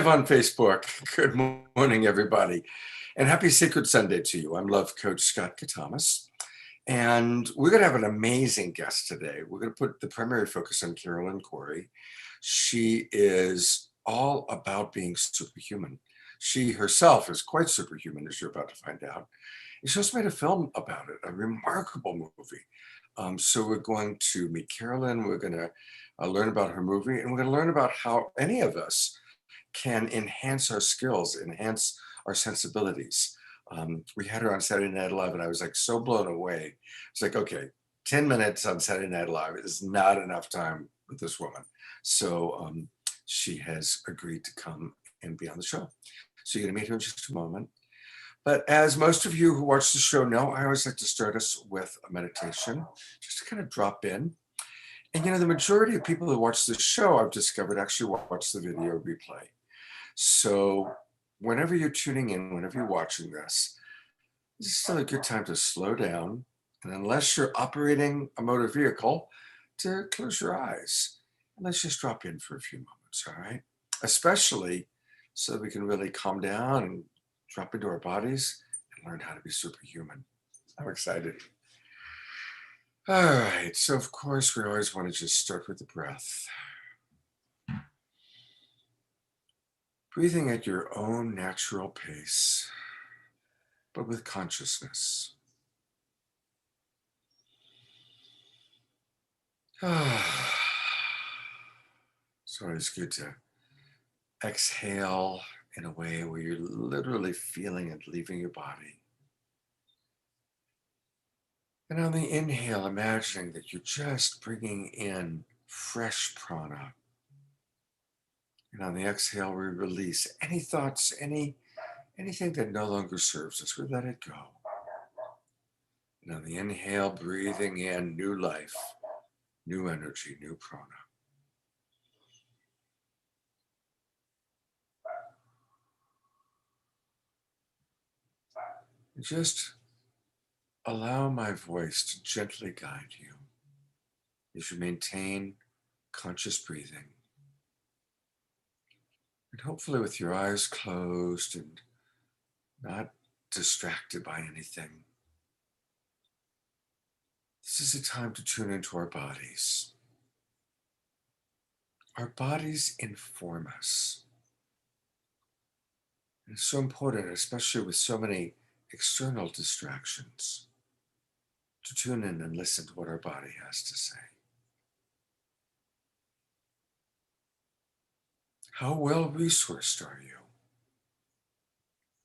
on Facebook. Good morning, everybody, and happy Sacred Sunday to you. I'm Love Coach Scott Catamas, and we're going to have an amazing guest today. We're going to put the primary focus on Carolyn Corey. She is all about being superhuman. She herself is quite superhuman, as you're about to find out. And she also made a film about it, a remarkable movie. So we're going to meet Carolyn. We're going to learn about her movie, and we're going to learn about how any of us can enhance our skills, enhance our sensibilities. We had her on Saturday Night Live, and I was like so blown away. It's like, okay, 10 minutes on Saturday Night Live is not enough time with this woman. So she has agreed to come and be on the show. So you're going to meet her in just a moment. But as most of you who watch the show know, I always like to start us with a meditation, just to kind of drop in. And the majority of people who watch the show, I've discovered, actually watch the video replay. So whenever you're tuning in, whenever you're watching this is still a good time to slow down. And unless you're operating a motor vehicle, to close your eyes. And let's just drop in for a few moments, all right? Especially so that we can really calm down and drop into our bodies and learn how to be superhuman. I'm excited. All right, so of course we always want to just start with the breath. Breathing at your own natural pace, but with consciousness. So it's good to exhale in a way where you're literally feeling it leaving your body. And on the inhale, imagining that you're just bringing in fresh prana. And on the exhale, we release any thoughts, anything that no longer serves us. We let it go. And on the inhale, breathing in new life, new energy, new prana. And just allow my voice to gently guide you as you maintain conscious breathing. And hopefully with your eyes closed and not distracted by anything. This is a time to tune into our bodies. Our bodies inform us. And it's so important, especially with so many external distractions, to tune in and listen to what our body has to say. How well resourced are you?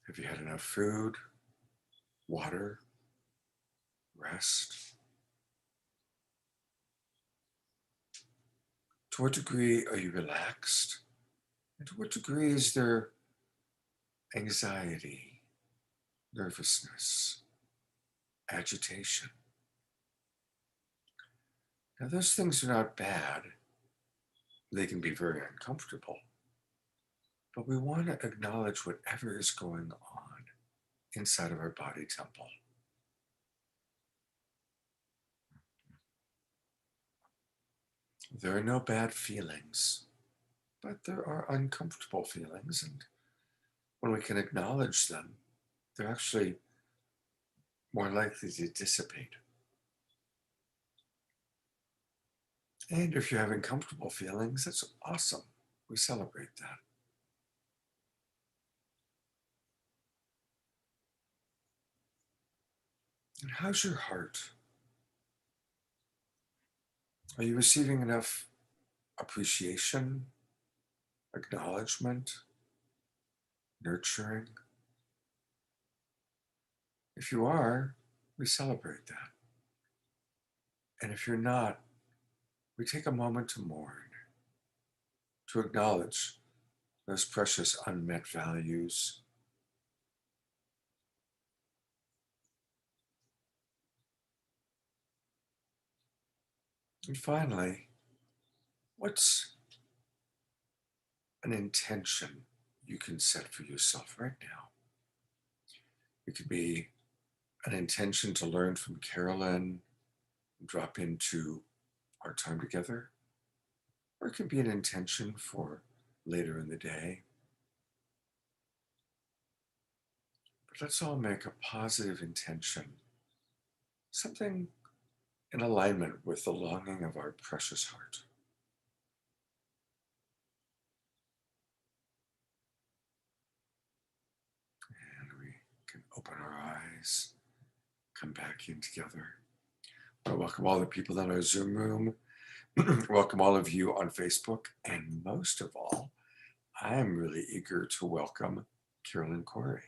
Have you had enough food, water, rest? To what degree are you relaxed? And to what degree is there anxiety, nervousness, agitation? Now, those things are not bad. They can be very uncomfortable. But we want to acknowledge whatever is going on inside of our body temple. There are no bad feelings, but there are uncomfortable feelings. And when we can acknowledge them, they're actually more likely to dissipate. And if you're having comfortable feelings, that's awesome. We celebrate that. And how's your heart? Are you receiving enough appreciation, acknowledgement, nurturing? If you are, we celebrate that. And if you're not, we take a moment to mourn, to acknowledge those precious unmet values. And finally, what's an intention you can set for yourself right now? It could be an intention to learn from Carolyn, drop into our time together, or it could be an intention for later in the day, Let's all make a positive intention, something in alignment with the longing of our precious heart. And we can open our eyes, come back in together. I welcome all the people in our Zoom room. Welcome all of you on Facebook. And most of all, I am really eager to welcome Carolyn Corey.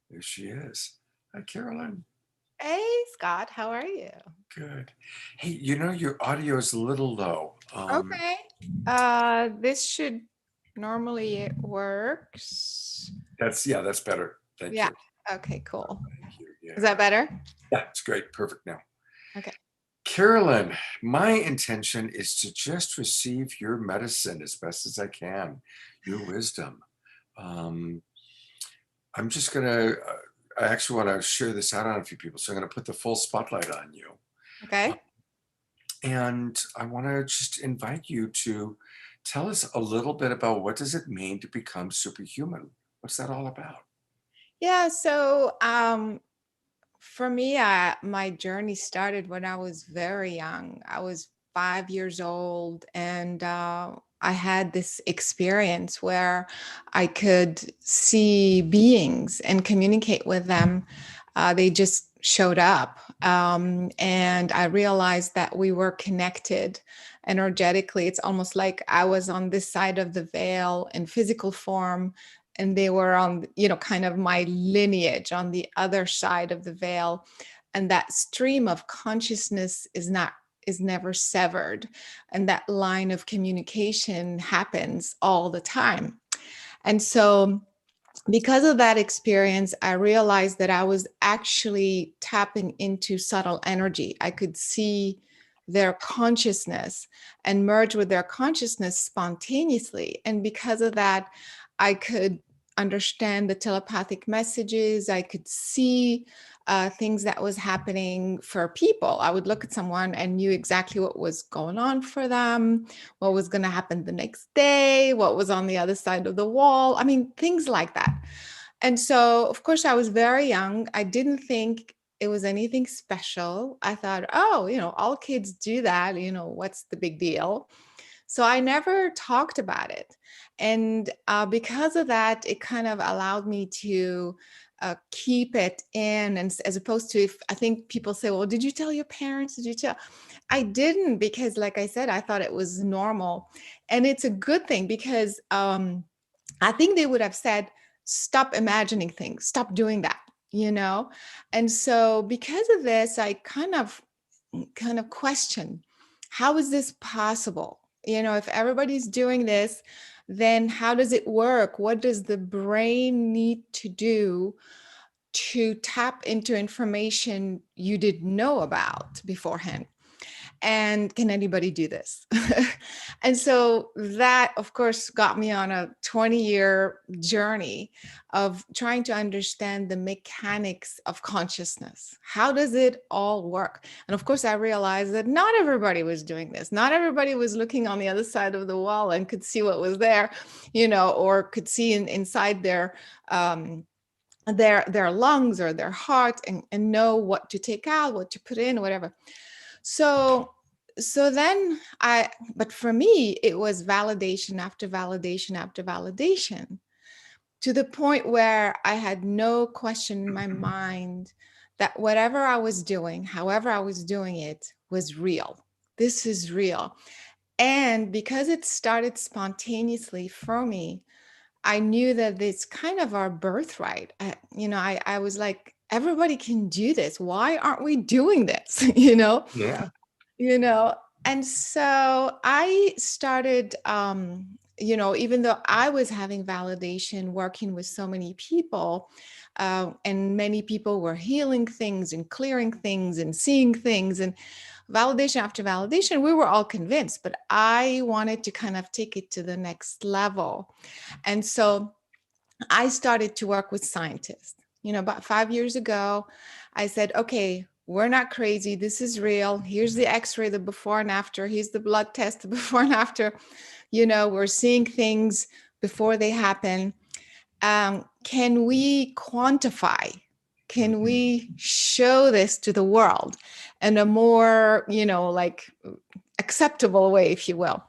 There she is. Hi, Carolyn. Hey, Scott, how are you? Good. Hey, your audio is a little low. Okay. This should normally it works. That's better. Thank Yeah. you. Okay, cool. Thank you. Is Yeah. that better? Yeah, it's great. Perfect now. Okay. Carolyn, my intention is to just receive your medicine as best as I can, your wisdom. Um, I'm just going to, I actually want to share this out on a few people. So I'm going to put the full spotlight on you. Okay. And I want to just invite you to tell us a little bit about what does it mean to become superhuman? What's that all about? Yeah, for me, my journey started when I was very young. I was 5 years old, and I had this experience where I could see beings and communicate with them. They just showed up, and I realized that we were connected energetically. It's almost like I was on this side of the veil in physical form, and they were on, kind of my lineage on the other side of the veil. And that stream of consciousness is never severed, and that line of communication happens all the time. And so, because of that experience, I realized that I was actually tapping into subtle energy. I could see their consciousness and merge with their consciousness spontaneously. And because of that, I could understand the telepathic messages. I could see things that was happening for people. I would look at someone and knew exactly what was going on for them, what was going to happen the next day, what was on the other side of the wall. I mean, things like that. And so, of course, I was very young. I didn't think it was anything special. I thought, oh, all kids do that. What's the big deal? So I never talked about it. And because of that, it kind of allowed me to keep it in. And as opposed to, if I think people say, well, did you tell your parents? Did you tell? I didn't, because like I said, I thought it was normal. And it's a good thing, because I think they would have said, stop imagining things, stop doing that, you know? And so because of this, I kind of question, how is this possible? If everybody's doing this, then how does it work? What does the brain need to do to tap into information you didn't know about beforehand? And can anybody do this? And so that, of course, got me on a 20-year journey of trying to understand the mechanics of consciousness. How does it all work? And of course, I realized that not everybody was doing this. Not everybody was looking on the other side of the wall and could see what was there, or could see inside their lungs or their heart, and know what to take out, what to put in, whatever. So then but for me, it was validation after validation after validation, to the point where I had no question in my mind that whatever I was doing, however I was doing it, was real. This is real. And because it started spontaneously for me, I knew that it's kind of our birthright. I was like, everybody can do this. Why aren't we doing this? Yeah. you know and so I started, even though I was having validation working with so many people, and many people were healing things and clearing things and seeing things, and validation after validation, we were all convinced, but I wanted to kind of take it to the next level. And so I started to work with scientists. About 5 years ago, I said, okay, we're not crazy. This is real. Here's the x ray, the before and after. Here's the blood test, the before and after. We're seeing things before they happen. can we quantify? Can Mhm. we show this to the world in a more, like acceptable way, if you will?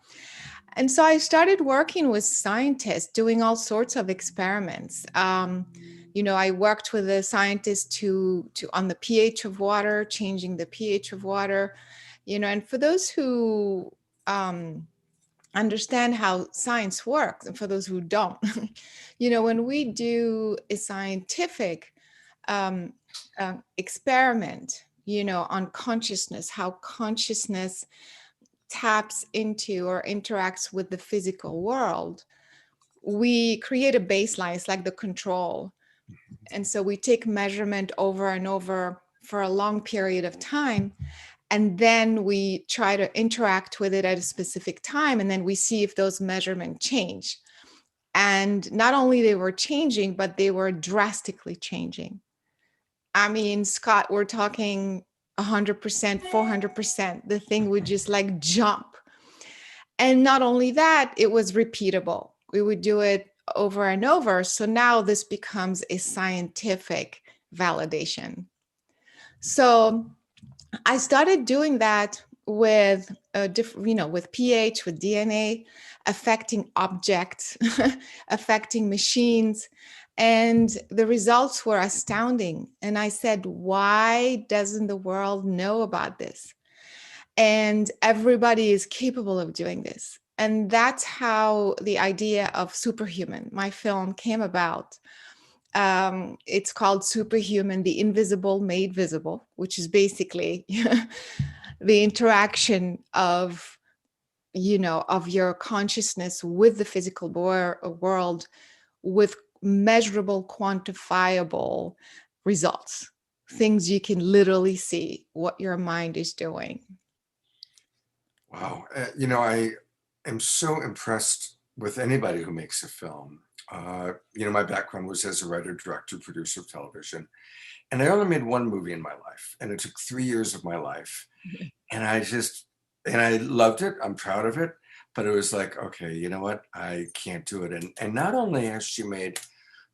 And so I started working with scientists, doing all sorts of experiments. I worked with a scientist to on the pH of water, changing the pH of water. And for those who um, understand how science works, and for those who don't, when we do a scientific um, experiment, on consciousness, how consciousness taps into or interacts with the physical world, we create a baseline. It's like the control. And so we take measurement over and over for a long period of time. And then we try to interact with it at a specific time. And then we see if those measurements change. And not only they were changing, but they were drastically changing. I mean, Scott, we're talking 100%, 400%. The thing would just like jump. And not only that, it was repeatable. We would do it over and over. So now this becomes a scientific validation. So I started doing that with with pH, with DNA, affecting objects, affecting machines. And the results were astounding. And I said, why doesn't the world know about this? And everybody is capable of doing this. And that's how the idea of Superhuman, my film, came about. It's called Superhuman, the invisible made visible, which is basically the interaction of of your consciousness with the physical world, with measurable, quantifiable results, things you can literally see what your mind is doing. Wow. I am so impressed with anybody who makes a film. My background was as a writer, director, producer of television. And I only made one movie in my life. And it took 3 years of my life. And I loved it. I'm proud of it. But it was like, okay, you know what? I can't do it. And not only has she made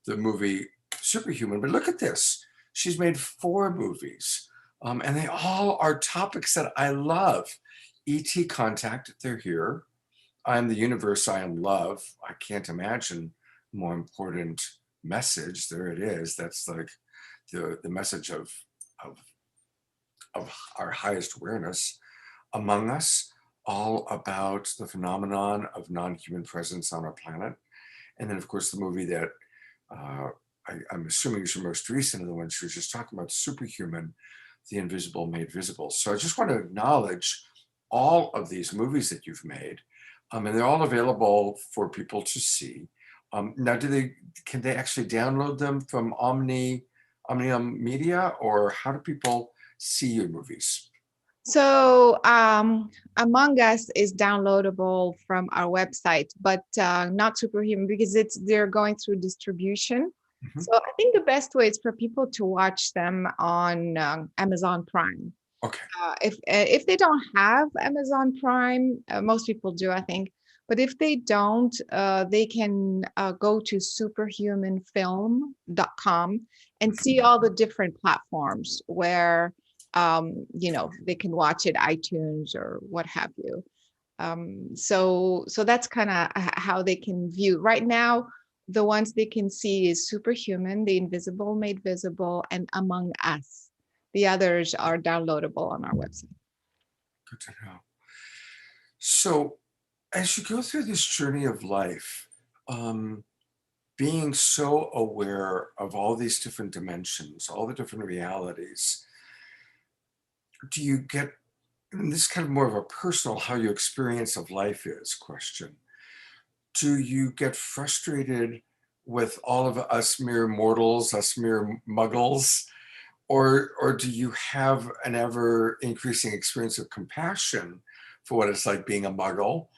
the movie Superhuman, but look at this. She's made 4 movies. And they all are topics that I love. E.T. Contact, they're here. I'm the universe, I am love. I can't imagine a more important message. There it is. That's like the message of, of our highest awareness among us, all about the phenomenon of non-human presence on our planet. And then, of course, the movie that uh, I'm assuming is your most recent, of the one she was just talking about, Superhuman, the invisible made visible. So I just want to acknowledge all of these movies that you've made, and they're all available for people to see. Now, can they actually download them from Omnium Media, or how do people see your movies? So, Among Us is downloadable from our website, but not Superhuman because they're going through distribution. Mhm. So, I think the best way is for people to watch them on Amazon Prime. Okay. If they don't have Amazon Prime, most people do, I think. But if they don't, they can go to superhumanfilm.com and see all the different platforms where they can watch it, iTunes or what have you. So that's kind of how they can view. Right now, the ones they can see is Superhuman, The Invisible Made Visible, and Among Us. The others are downloadable on our website. Good to know. So, as you go through this journey of life, um, being so aware of all these different dimensions, all the different realities, do you get, and this is kind of more of a personal, how your experience of life is question. Do you get frustrated with all of us mere mortals, us mere muggles? Or do you have an ever increasing experience of compassion for what it's like being a muggle?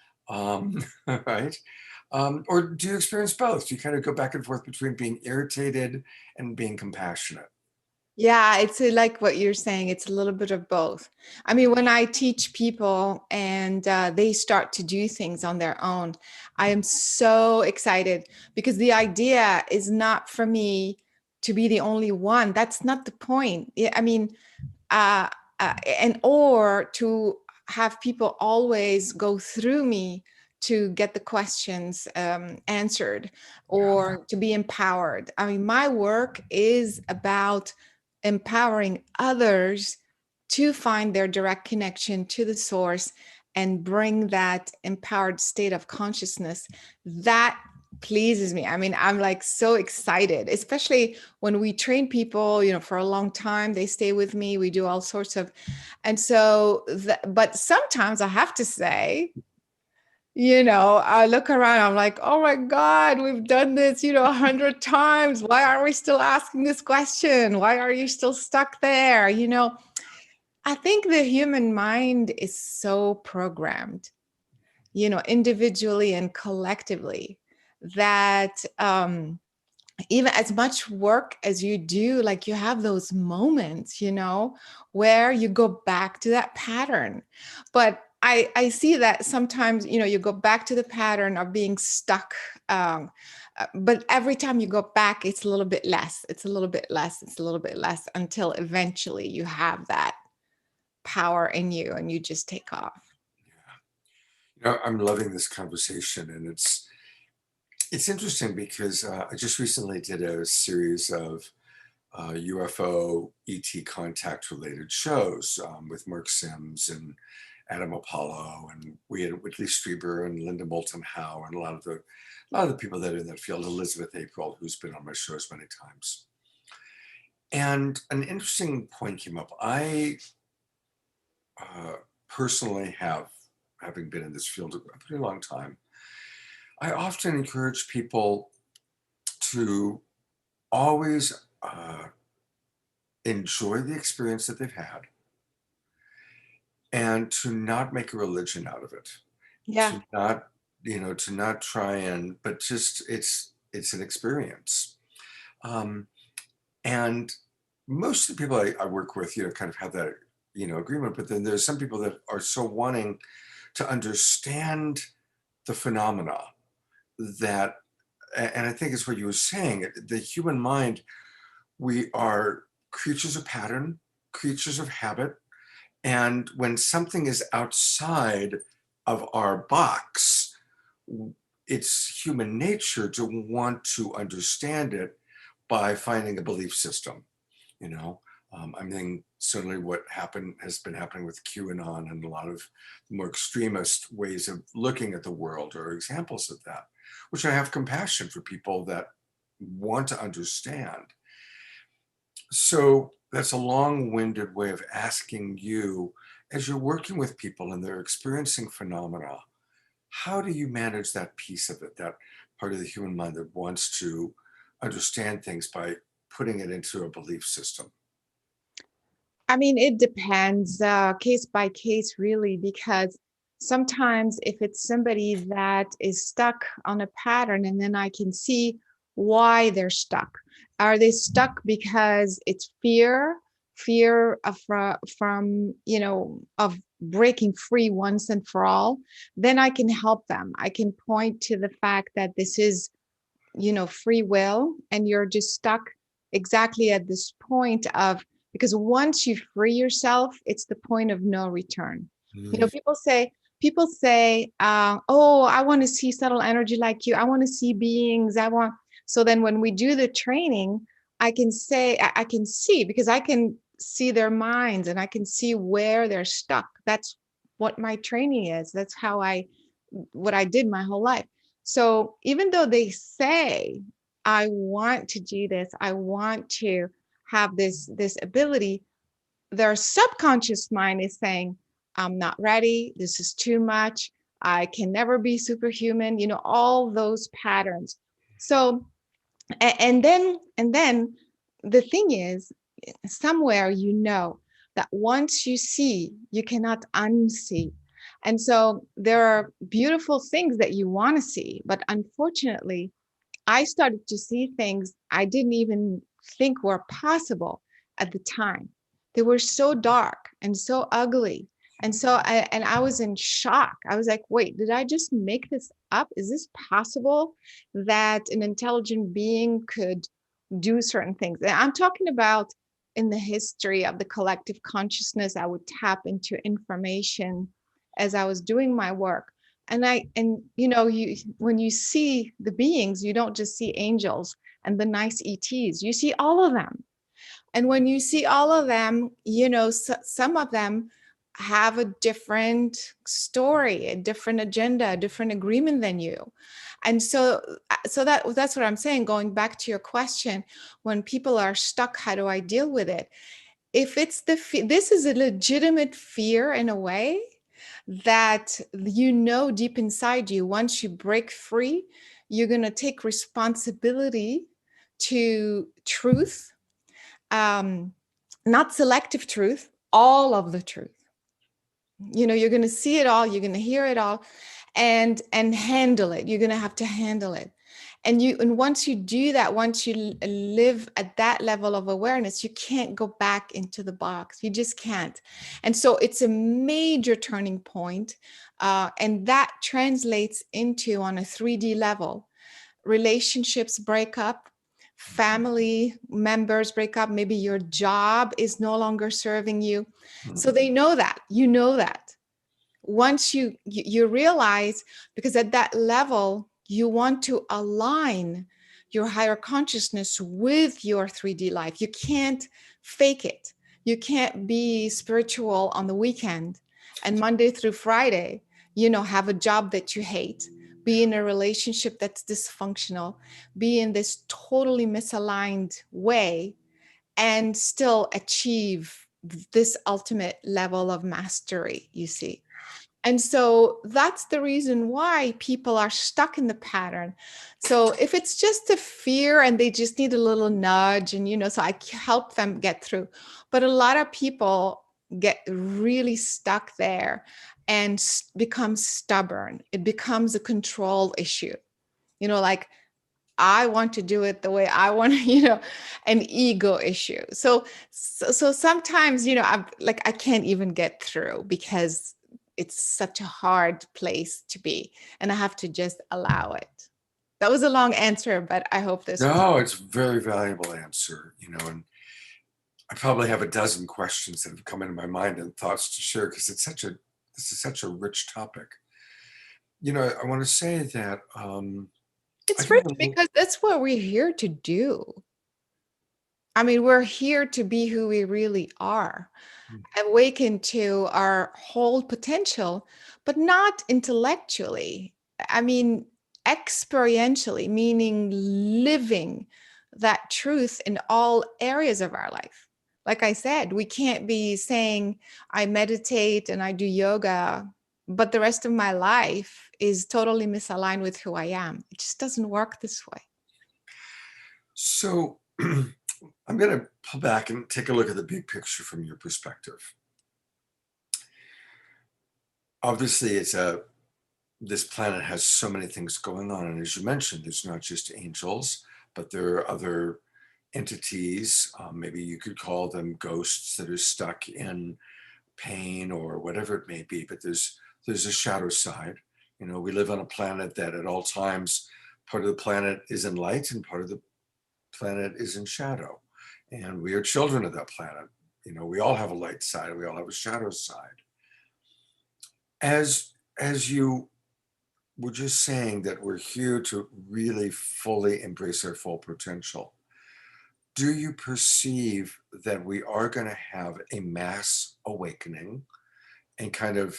Right? Or do you experience both? Do you kind of go back and forth between being irritated and being compassionate? Yeah, it's like what you're saying. It's a little bit of both. I mean, when I teach people and they start to do things on their own, I am so excited because the idea is not for me to be the only one. That's not the point. I mean, uh, and or to have people always go through me to get the questions answered Yeah. or to be empowered. I mean, my work is about empowering others to find their direct connection to the source and bring that empowered state of consciousness that pleases me. I mean, I'm like so excited, especially when we train people, for a long time. They stay with me. We do all sorts of, and so, but sometimes I have to say, I look around, I'm like, oh my God, we've done this, 100 times. Why are we still asking this question? Why are you still stuck there? I think the human mind is so programmed, individually and collectively, that even as much work as you do, like you have those moments, where you go back to that pattern. But I see that sometimes, you go back to the pattern of being stuck. But every time you go back, it's a little bit less, it's a little bit less, it's a little bit less until eventually you have that power in you and you just take off. I'm loving this conversation, and it's interesting because I just recently did a series of UFO ET contact related shows with Mark Sims and Adam Apollo, and we had Whitley Strieber and Linda Moulton Howe, and a lot of the people that are in that field, Elizabeth April, who's been on my shows many times. And an interesting point came up. I uh, personally have, having been in this field a pretty long time, I often encourage people to always enjoy the experience that they've had and to not make a religion out of it, Yeah. to not, to not try and, but just it's an experience. Um, and most of the people I work with, kind of have that, agreement. But then there's some people that are so wanting to understand the phenomena that, and I think it's what you were saying, the human mind, we are creatures of pattern, creatures of habit. And when something is outside of our box, it's human nature to want to understand it by finding a belief system. You know, I mean, certainly what happened has been happening with QAnon, and a lot of more extremist ways of looking at the world are examples of that, which I have compassion for people that want to understand. So that's a long-winded way of asking you, as you're working with people and they're experiencing phenomena, how do you manage that piece of it, that part of the human mind that wants to understand things by putting it into a belief system? I mean, it depends, case by case, really, because sometimes if it's somebody that is stuck on a pattern, and then I can see why they're stuck. Are they stuck because it's fear of from of breaking free once and for all? Then I can help them. I can point to the fact that this is free will, and you're just stuck exactly at this point of, because once you free yourself, it's the point of no return. Mm. People say oh, I want to see subtle energy like you, I want to see beings, I want. So then when we do the training, I can say, I can see, because I can see their minds and I can see where they're stuck. That's what my training is. That's how I what I did my whole life. So even though they say, I want to do this, I want to have this ability, their subconscious mind is saying, I'm not ready, this is too much, I can never be superhuman, all those patterns. So and then the thing is, somewhere that once you see, you cannot unsee. And so there are beautiful things that you want to see, but unfortunately, I started to see things I didn't even think were possible. at the time. They were so dark and so ugly. And I was in shock. I was like, wait, did I just make this up? Is this possible that an intelligent being could do certain things? And I'm talking about in the history of the collective consciousness. I would tap into information as I was doing my work. And you know, you when you see the beings, you don't just see angels and the nice ETs, you see all of them. And when you see all of them, you know, some of them have a different story, a different agenda, a different agreement than you. And so that's what I'm saying. Going back to your question, when people are stuck, how do I deal with it? If it's this is a legitimate fear in a way that you know deep inside you, once you break free, you're going to take responsibility to truth, um, not selective truth, all of the truth. You know, you're going to see it all, you're going to hear it all, and handle it. You're going to have to handle it. And once you do that, once you live at that level of awareness, you can't go back into the box. You just can't. And so it's a major turning point, and that translates into, on a 3D level, relationships break up, family members break up, maybe your job is no longer serving you. So they know that, you know that. Once you realize, because at that level you want to align your higher consciousness with your 3D life. You can't fake it. You can't be spiritual on the weekend and Monday through Friday, you know, have a job that you hate, be in a relationship that's dysfunctional, be in this totally misaligned way, and still achieve this ultimate level of mastery, you see. And so that's the reason why people are stuck in the pattern. So if it's just a fear and they just need a little nudge, and, you know, so I help them get through. But a lot of people get really stuck there and become stubborn. It becomes a control issue. You know, like, I want to do it the way I want to, you know, an ego issue. So sometimes, you know, I can't even get through because it's such a hard place to be, and I have to just allow it. That was a long answer, but I hope this was. No, it's a very valuable answer, you know, and I probably have a dozen questions that have come into my mind and thoughts to share because this is such a rich topic. You know, I want to say that I It's can rich relate. because that's what we're here to do. I mean, we're here to be who we really are, awaken to our whole potential, but not intellectually. I mean, experientially, meaning living that truth in all areas of our life. Like I said, we can't be saying, I meditate and I do yoga, but the rest of my life is totally misaligned with who I am. It just doesn't work this way. So I'm going to pull back and take a look at the big picture from your perspective. Obviously, this planet has so many things going on, and as you mentioned, there's not just angels, but there are other entities. Maybe you could call them ghosts that are stuck in pain or whatever it may be. But there's a shadow side. You know, we live on a planet that at all times, part of the planet is in light and part of the planet is in shadow, and we are children of that planet. You know, we all have a light side, we all have a shadow side. As you were just saying that we're here to really fully embrace our full potential, do you perceive that we are going to have a mass awakening and kind of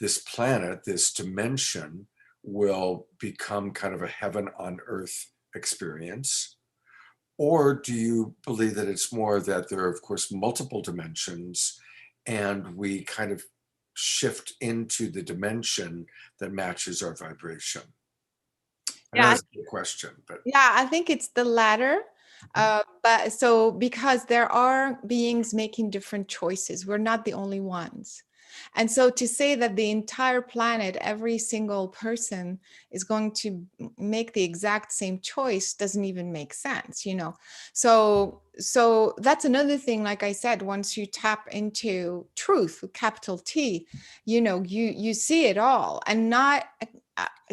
this planet, this dimension will become kind of a heaven on earth experience? Or do you believe that it's more that there are, of course, multiple dimensions and we kind of shift into the dimension that matches our vibration? I know Yeah, that's a good question, but yeah, I think it's the latter. But so because there are beings making different choices, we're not the only ones. And so to say that the entire planet, every single person is going to make the exact same choice doesn't even make sense, you know. So that's another thing. Like I said, once you tap into truth, capital T, you know, you see it all, and not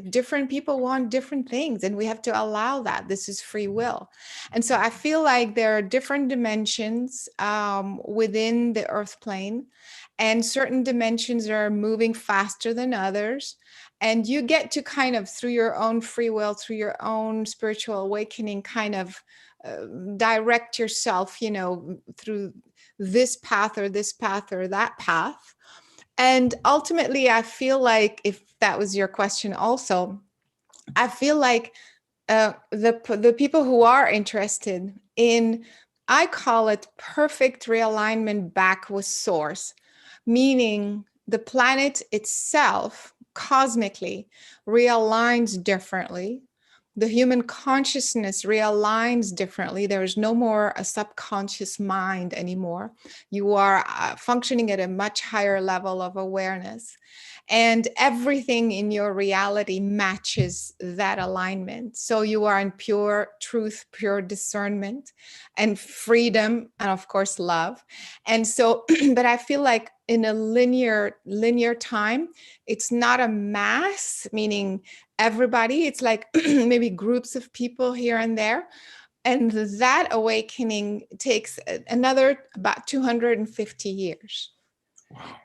different people want different things, and we have to allow that. This is free will. And so I feel like there are different dimensions within the earth plane, and certain dimensions are moving faster than others. And you get to kind of, through your own free will, through your own spiritual awakening, kind of direct yourself, you know, through this path or this path or that path. And ultimately, I feel like, if that was your question also, I feel like the people who are interested in, I call it perfect realignment back with source, meaning the planet itself cosmically realigns differently. The human consciousness realigns differently. There is no more a subconscious mind anymore. You are functioning at a much higher level of awareness, and everything in your reality matches that alignment. So you are in pure truth, pure discernment, and freedom, and of course love. And so but I feel like in a linear time, it's not a mass, meaning everybody. It's like maybe groups of people here and there. And that awakening takes another about 250 years. Wow.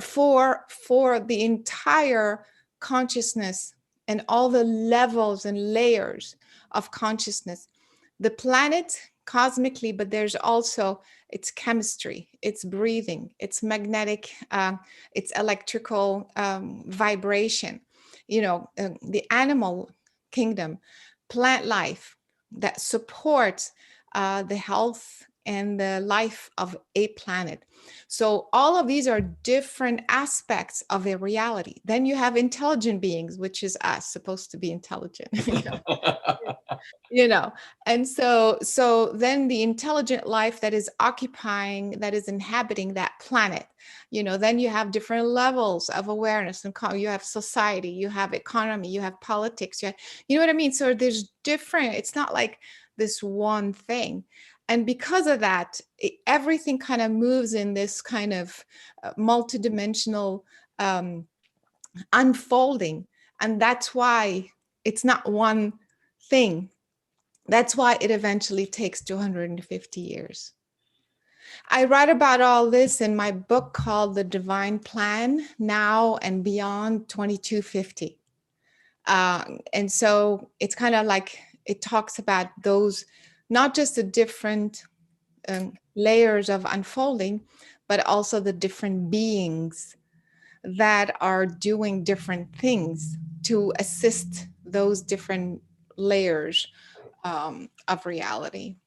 For the entire consciousness and all the levels and layers of consciousness, the planet cosmically, but there's also its chemistry, its breathing, its magnetic, its electrical vibration, you know, the animal kingdom, plant life that supports the health and the life of a planet. So all of these are different aspects of a reality. Then you have intelligent beings, which is us, supposed to be intelligent. You know. And so then the intelligent life that is occupying, that is inhabiting that planet, you know, then you have different levels of awareness, and you have society, you have economy, you have politics, you know what I mean. So there's different, it's not like this one thing. And because of that, everything kind of moves in this kind of multidimensional unfolding. And that's why it's not one thing. That's why it eventually takes 250 years. I write about all this in my book called The Divine Plan, Now and Beyond 2250. And so it's kind of like, it talks about those, not just the different layers of unfolding, but also the different beings that are doing different things to assist those different layers of reality.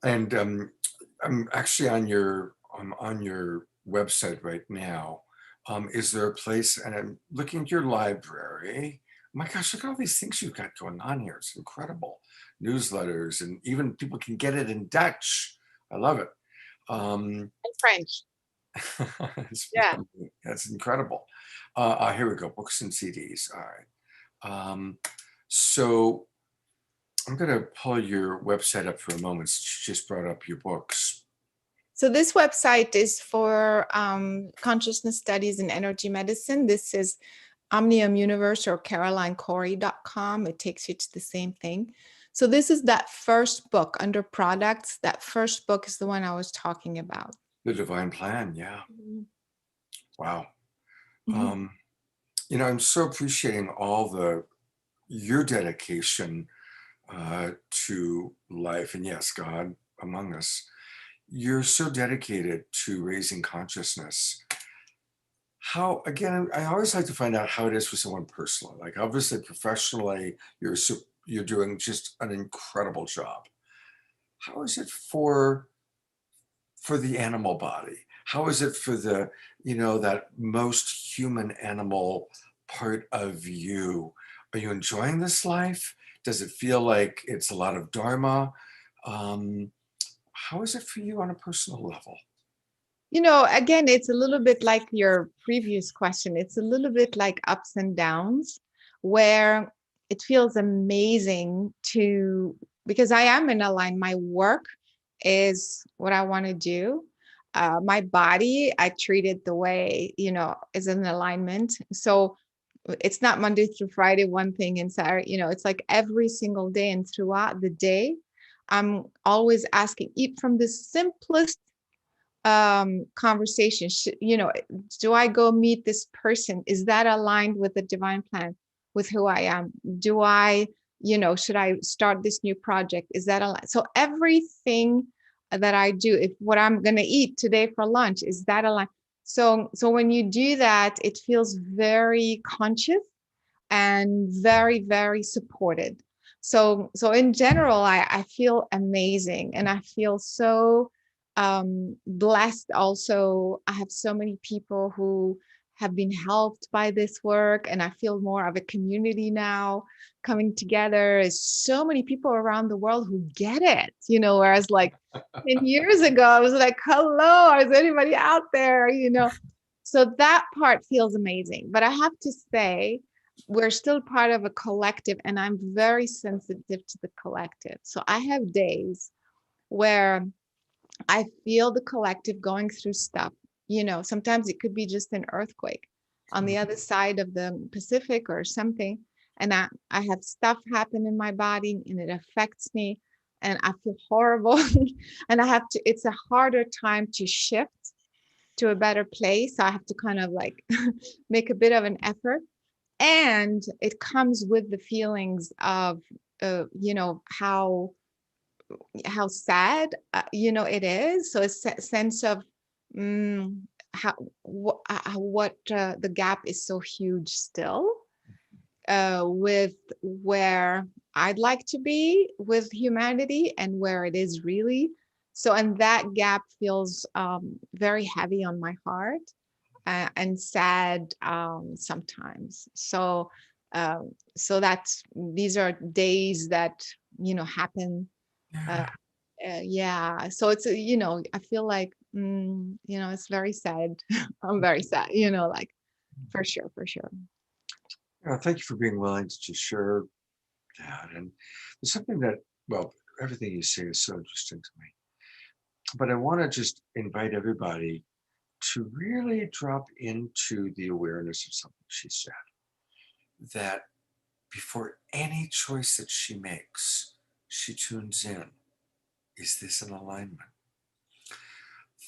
And I'm actually I'm on your website right now. Is there a place, and I'm looking at your library. My gosh, look at all these things you've got going on here. It's incredible. Newsletters, and even people can get it in Dutch. I love it. And French. it's, Yeah. that's incredible. Here we go, books and CDs. All right. So I'm going to pull your website up for a moment. Since you just brought up your books. So this website is for consciousness studies and energy medicine. This is Omnium Universe, or CarolineCorey.com. It takes you to the same thing. So this is that first book under products. That first book is the one I was talking about. The Divine Plan, yeah. Mhm. Wow. Mhm. You know, I'm so appreciating your dedication to life, and yes, God among us. You're so dedicated to raising consciousness. How, again, I always like to find out how it is for someone personally. Like, obviously, professionally, you're doing just an incredible job. How is it for the animal body? How is it for the, that most human animal part of you? Are you enjoying this life? Does it feel like it's a lot of dharma? How is it for you on a personal level? Again, it's a little bit like your previous question. It's a little bit like ups and downs, where it feels amazing because I am in a line. My work is what I want to do. My body, I treat it the way, is in alignment. So it's not Monday through Friday, one thing, and Saturday, it's like every single day and throughout the day, I'm always asking, eat from the simplest conversation. Do I go meet this person? Is that aligned with the divine plan, with who I am? Do I, should I start this new project? Is that aligned? So everything that I do, if what I'm going to eat today for lunch, is that aligned? So when you do that, it feels very conscious and very, very supported. So in general, I feel amazing, and I feel so blessed. Also, I have so many people who have been helped by this work, and I feel more of a community now coming together. Is so many people around the world who get it, whereas like 10 years ago, I was like, hello, is anybody out there? So that part feels amazing. But I have to say, we're still part of a collective, and I'm very sensitive to the collective. So I have days where I feel the collective going through stuff. Sometimes it could be just an earthquake on the other side of the Pacific or something. And I have stuff happen in my body and it affects me and I feel horrible. And it's a harder time to shift to a better place. So I have to kind of like make a bit of an effort. And it comes with the feelings of, how sad, it is. So it's a sense of mm, how what the gap is so huge still with where I'd like to be with humanity and where it is really. So, and that gap feels very heavy on my heart and sad sometimes. So these are days that happen. Uh, Yeah. yeah. So I feel like it's very sad. I'm very sad. Like for sure, for sure. Yeah, thank you for being willing to just share that. And there's something that, well, everything you say is so interesting to me. But I want to just invite everybody to really drop into the awareness of something she said, that before any choice that she makes, she tunes in. Is this in alignment?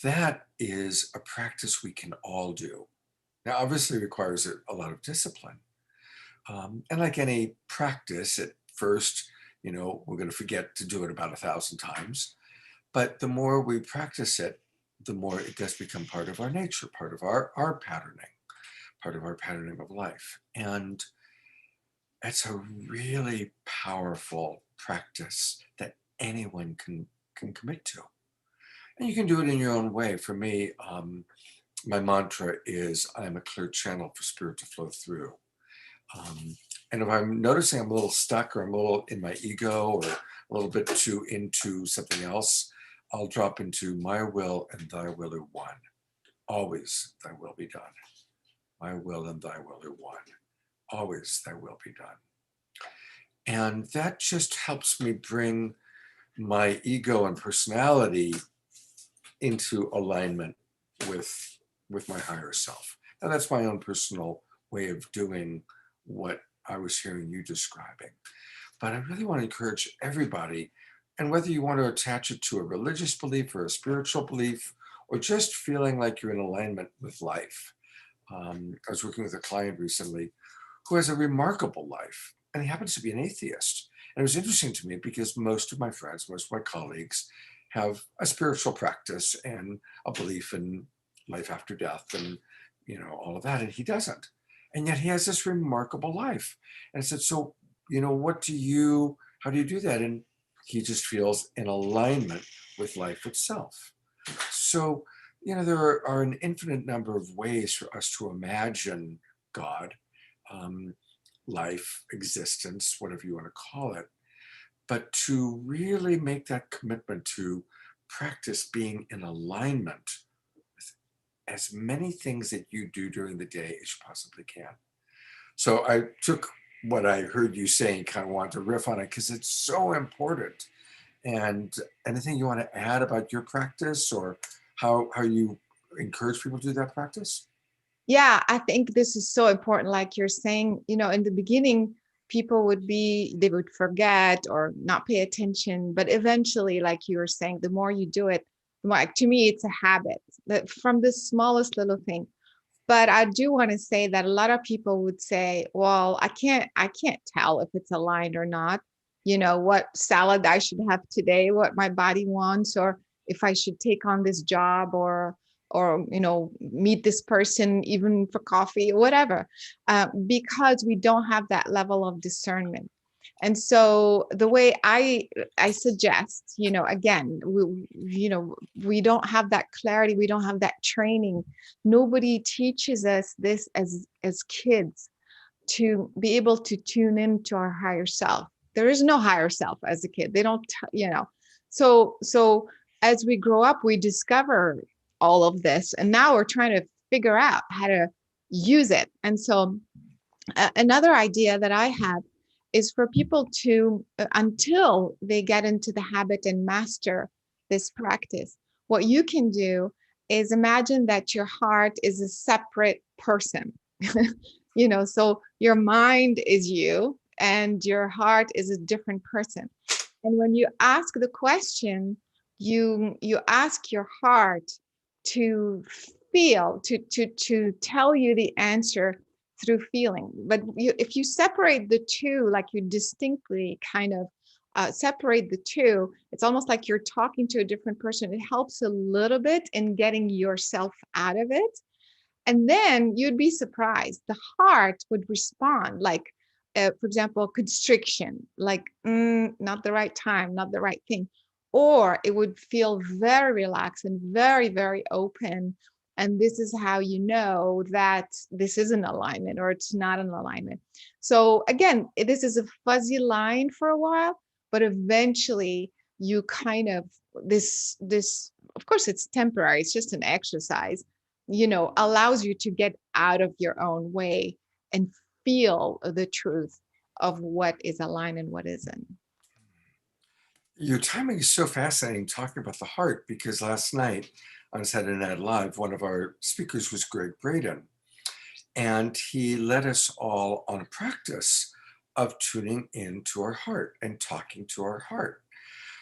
That is a practice we can all do. Now, obviously, it requires a lot of discipline. And like any practice, at first, we're going to forget to do it about 1,000 times. But the more we practice it, the more it does become part of our nature, part of our patterning, part of our patterning of life. And it's a really powerful practice that anyone can commit to. And you can do it in your own way. For me, my mantra is I'm a clear channel for spirit to flow through. Um, and if I'm noticing I'm a little stuck or I'm a little in my ego or a little bit too into something else, I'll drop into my will and thy will are one. Always thy will be done. My will and thy will are one. Always thy will be done. And that just helps me bring my ego and personality into alignment with my higher self. Now that's my own personal way of doing what I was hearing you describing. But I really want to encourage everybody, and whether you want to attach it to a religious belief or a spiritual belief, or just feeling like you're in alignment with life. I was working with a client recently who has a remarkable life, and he happens to be an atheist. And it was interesting to me because most of my friends, most of my colleagues have a spiritual practice and a belief in life after death and, all of that. And he doesn't. And yet he has this remarkable life. And I said, so, how do you do that? And he just feels in alignment with life itself. So, there are an infinite number of ways for us to imagine God, um, life, existence, whatever you want to call it, but to really make that commitment to practice being in alignment with as many things that you do during the day as you possibly can. So I took what I heard you saying, kind of wanted to riff on it because it's so important. And anything you want to add about your practice or how you encourage people to do that practice? Yeah, I think this is so important. Like you're saying, in the beginning, they would forget or not pay attention. But eventually, like you were saying, the more you do it, the more, like, to me, it's a habit that from the smallest little thing. But I do want to say that a lot of people would say, well, I can't tell if it's aligned or not, what salad I should have today, what my body wants, or if I should take on this job or meet this person even for coffee or whatever, because we don't have that level of discernment. And so the way I suggest, again, we don't have that clarity, we don't have that training. Nobody teaches us this as kids, to be able to tune into our higher self. There is no higher self as a kid. They don't, so as we grow up, we discover all of this, and now we're trying to figure out how to use it. And so another idea that I have is for people to, until they get into the habit and master this practice, what you can do is imagine that your heart is a separate person. So your mind is you and your heart is a different person. And when you ask the question, you ask your heart to feel, to tell you the answer through feeling. But if you separate the two, like you distinctly kind of separate the two, it's almost like you're talking to a different person. It helps a little bit in getting yourself out of it. And then you'd be surprised. The heart would respond like, for example, constriction, like, not the right time, not the right thing. Or it would feel very relaxed and very, very open. And this is how you know that this is an alignment or it's not an alignment. So again, this is a fuzzy line for a while, but eventually you kind of, this, of course, it's temporary. It's just an exercise, allows you to get out of your own way and feel the truth of what is aligned and what isn't. Your timing is so fascinating talking about the heart because last night on Saturday Night Live, one of our speakers was Greg Braden, and he led us all on a practice of tuning into our heart and talking to our heart.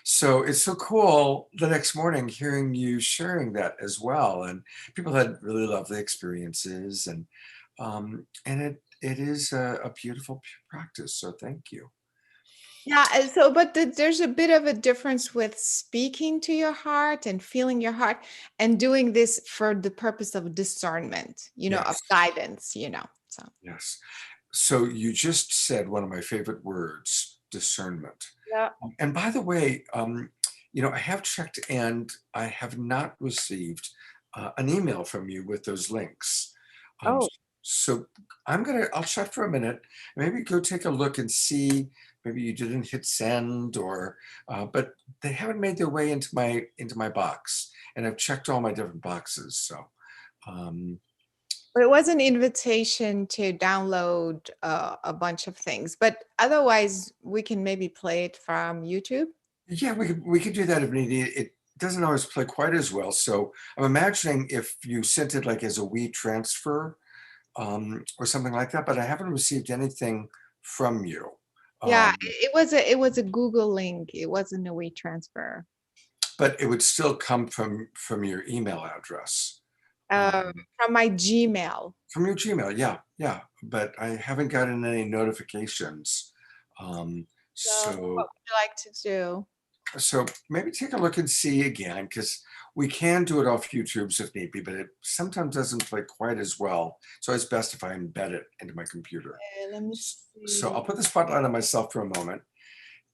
So it's so cool the next morning hearing you sharing that as well. And people had really lovely experiences, and it is a beautiful practice. So thank you. Yeah, and so but there's a bit of a difference with speaking to your heart and feeling your heart and doing this for the purpose of discernment, of Yes, guidance. So yes. So you just said one of my favorite words, discernment. yeah. And by the way, I have checked and I have not received an email from you with those links. Um, Oh, so I'll shut for a minute, maybe go take a look and see, maybe you didn't hit send but they haven't made their way into my box. And I've checked all my different boxes. So, um, it was an invitation to download a bunch of things, but otherwise we can maybe play it from YouTube. yeah, we could do that if needed. It doesn't always play quite as well. So I'm imagining if you sent it like as a WeTransfer, or something like that, but I haven't received anything from you. Yeah, Um, it was a Google link. It wasn't a WeTransfer. but it would still come from your email address, um, From my Gmail. from your Gmail. Yeah, yeah. But I haven't gotten any notifications. Um, So, what so would you like to do? so maybe take a look and see again because we can do it off YouTube's if need be, but it sometimes doesn't play quite as well. So it's best if I embed it into my computer. Let me So see. I'll put the spotlight on myself for a moment.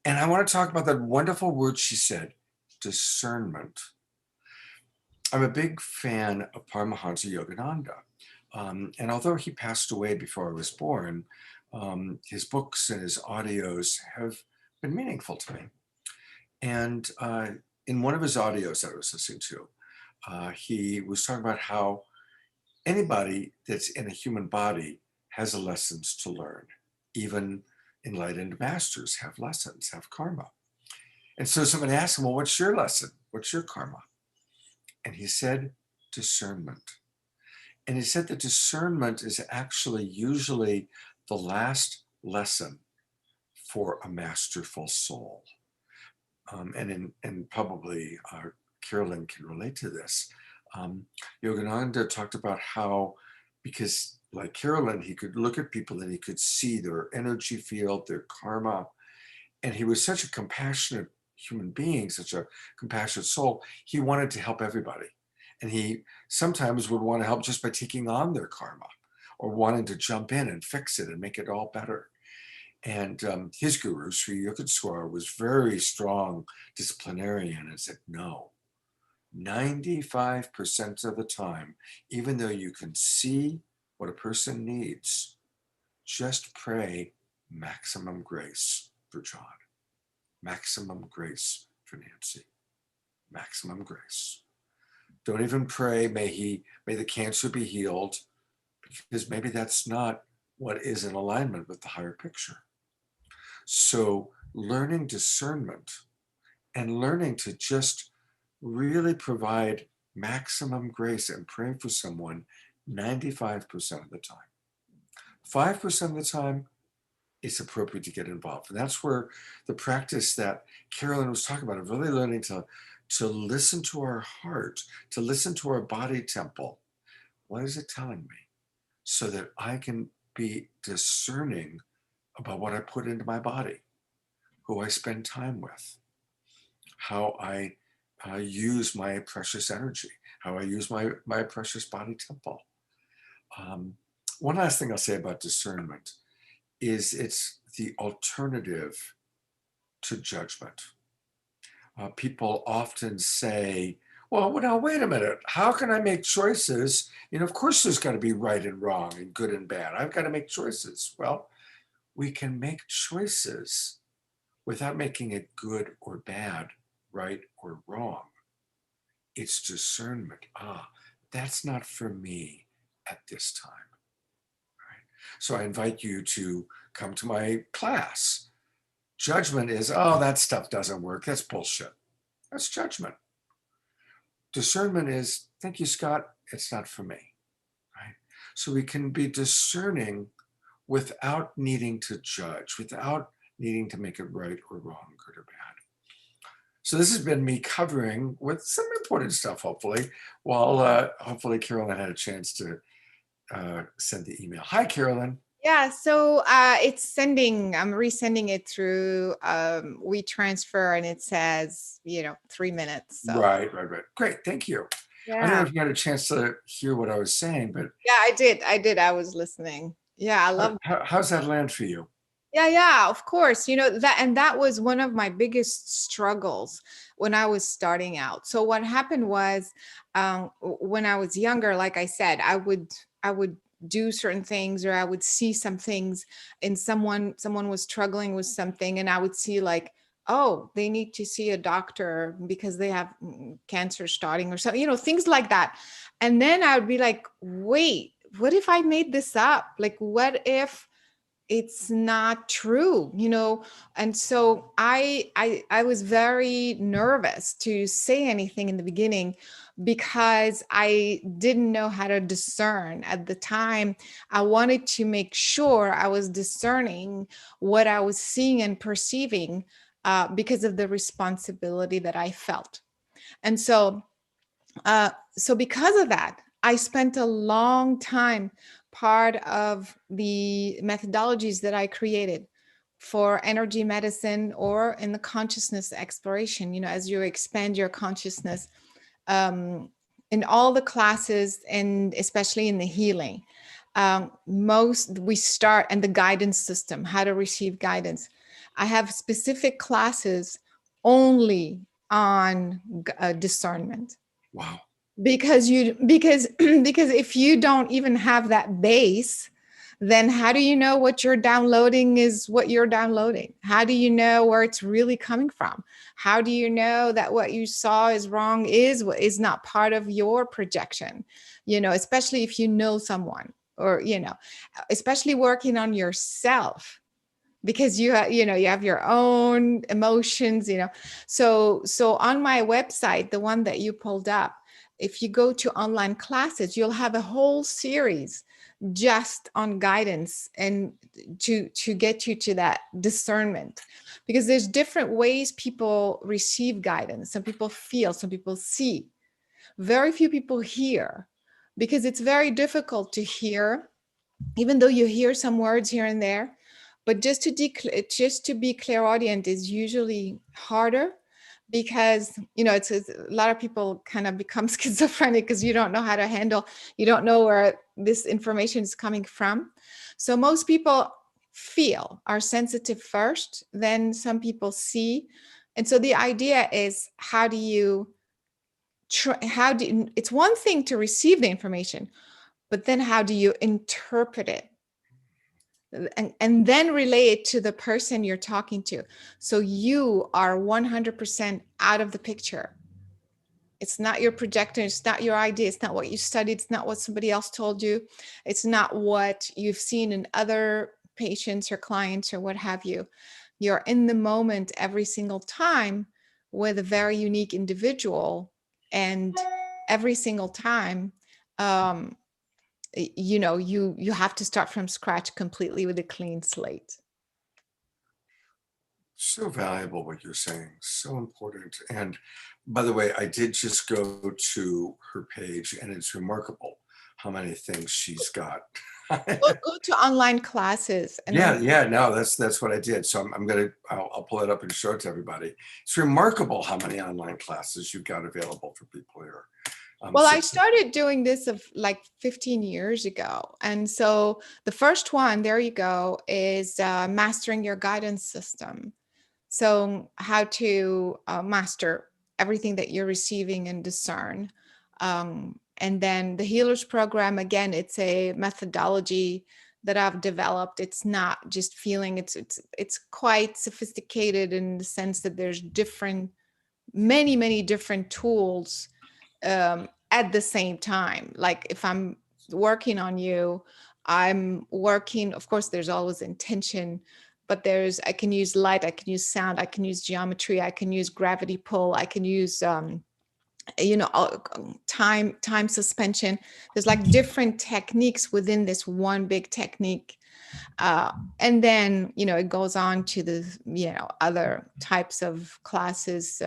And I want to talk about that wonderful word she said, discernment. I'm a big fan of Paramahansa Yogananda. And although he passed away before I was born, his books and his audios have been meaningful to me. And in one of his audios that I was listening to, he was talking about how Anybody that's in a human body has lessons to learn. Even enlightened masters have lessons, have karma. And so somebody asked him, well, what's your lesson? What's your karma? And he said, discernment. And he said that discernment is actually usually the last lesson for a masterful soul. And probably Carolyn can relate to this. Yogananda talked about how, because like Carolyn, he could look at people and he could see their energy field, their karma, and he was such a compassionate human being, such a compassionate soul. He wanted to help everybody, and he sometimes would want to help just by taking on their karma or wanting to jump in and fix it and make it all better. And his guru, Sri Yukteswar, was very strong disciplinarian and said, no, 95% of the time, even though you can see what a person needs, just pray maximum grace for John, maximum grace for Nancy, maximum grace. Don't even pray, may the cancer be healed, because maybe that's not what is in alignment with the higher picture. So learning discernment and learning to just really provide maximum grace and pray for someone 95% of the time. 5% of the time, it's appropriate to get involved. And that's where the practice that Carolyn was talking about, of really learning to listen to our heart, to listen to our body temple. What is it telling me? So that I can be discerning about what I put into my body, who I spend time with, how I use my precious energy, how I use my precious body temple. One last thing I'll say about discernment is it's the alternative to judgment. People often say, well, now wait a minute, how can I make choices? Of course there's got to be right and wrong and good and bad. I've got to make choices. Well, we can make choices without making it good or bad, right or wrong. It's discernment. That's not for me at this time. Right? So I invite you to come to my class. Judgment is, that stuff doesn't work. That's bullshit. That's judgment. Discernment is, thank you, Scott, it's not for me. Right? So we can be discerning without needing to judge, without needing to make it right or wrong, good or bad. So this has been me covering with some important stuff, hopefully, while hopefully Carolyn had a chance to send the email. Hi, Carolyn. Yeah, so it's sending, I'm resending it through WeTransfer, and it says, 3 minutes. So. Right. Great, thank you. Yeah. I don't know if you had a chance to hear what I was saying, but. Yeah, I did. I was listening. Yeah, I love. How's that land for you? Yeah, of course. That was one of my biggest struggles when I was starting out. So what happened was, when I was younger, like I said, I would do certain things, or I would see some things in someone was struggling with something, and I would see like, oh, they need to see a doctor because they have cancer starting or something, things like that. And then I would be like, wait, what if I made this up? Like, what if it's not true, and so I was very nervous to say anything in the beginning, because I didn't know how to discern at the time. I wanted to make sure I was discerning what I was seeing and perceiving, because of the responsibility that I felt. And so because of that, I spent a long time. Part of the methodologies that I created for energy medicine, or in the consciousness exploration, as you expand your consciousness, in all the classes, and especially in the healing, we start, and the guidance system, how to receive guidance. I have specific classes only on discernment. Wow. Because because if you don't even have that base, then how do you know what you're downloading is what you're downloading? How do you know where it's really coming from? How do you know that what you saw is wrong is not part of your projection? Especially if you know someone, or especially working on yourself, because you have your own emotions. So on my website, the one that you pulled up, if you go to online classes, you'll have a whole series just on guidance, and to get you to that discernment, because there's different ways people receive guidance. Some people feel, some people see, very few people hear, because it's very difficult to hear, even though you hear some words here and there. But just to be clairaudient is usually harder, because it's a lot of people kind of become schizophrenic, because you don't know how to handle, you don't know where this information is coming from. So most people feel, are sensitive first, then some people see. And so the idea is, how do you it's one thing to receive the information, but then how do you interpret it, and then relay it to the person you're talking to, so you are 100% out of the picture. It's not your projector, it's not your idea, it's not what you studied, it's not what somebody else told you, it's not what you've seen in other patients or clients or what have you. You're in the moment every single time with a very unique individual, and every single time, um, you have to start from scratch completely with a clean slate. So valuable what you're saying, so important. And by the way, I did just go to her page, and it's remarkable how many things she's got. Go to online classes, and then Yeah, no, that's what I did. So I'll pull it up and show it to everybody. It's remarkable how many online classes you've got available for people here. well, So I started doing this of like 15 years ago. And so the first one, there you go, is mastering your guidance system. So how to master everything that you're receiving and discern. And then the healers program, again, it's a methodology that I've developed. It's not just feeling, it's quite sophisticated in the sense that there's many different tools at the same time. Like if I'm working on you, I'm working, of course, there's always intention, but I can use light, I can use sound, I can use geometry, I can use gravity pull, I can use, time suspension. There's like different techniques within this one big technique. And then, it goes on to the, other types of classes,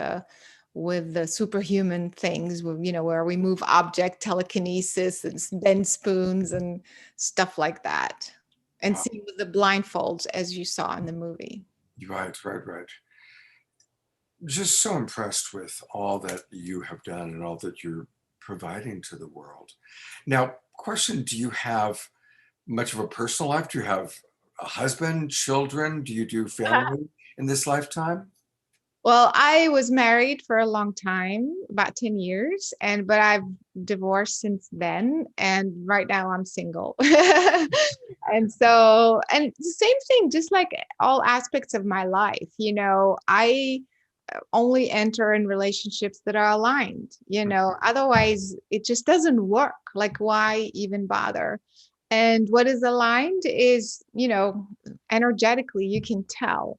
with the superhuman things, where we move object telekinesis and bend spoons and stuff like that. And wow. see with the blindfolds, as you saw in the movie. Right. Just so impressed with all that you have done and all that you're providing to the world. Now, question, do you have much of a personal life? Do you have a husband, children? Do you do family in this lifetime? Well, I was married for a long time, about 10 years, but I've divorced since then. And right now I'm single. And the same thing, just like all aspects of my life, I only enter in relationships that are aligned, otherwise it just doesn't work. Like, why even bother? And what is aligned is, energetically, you can tell,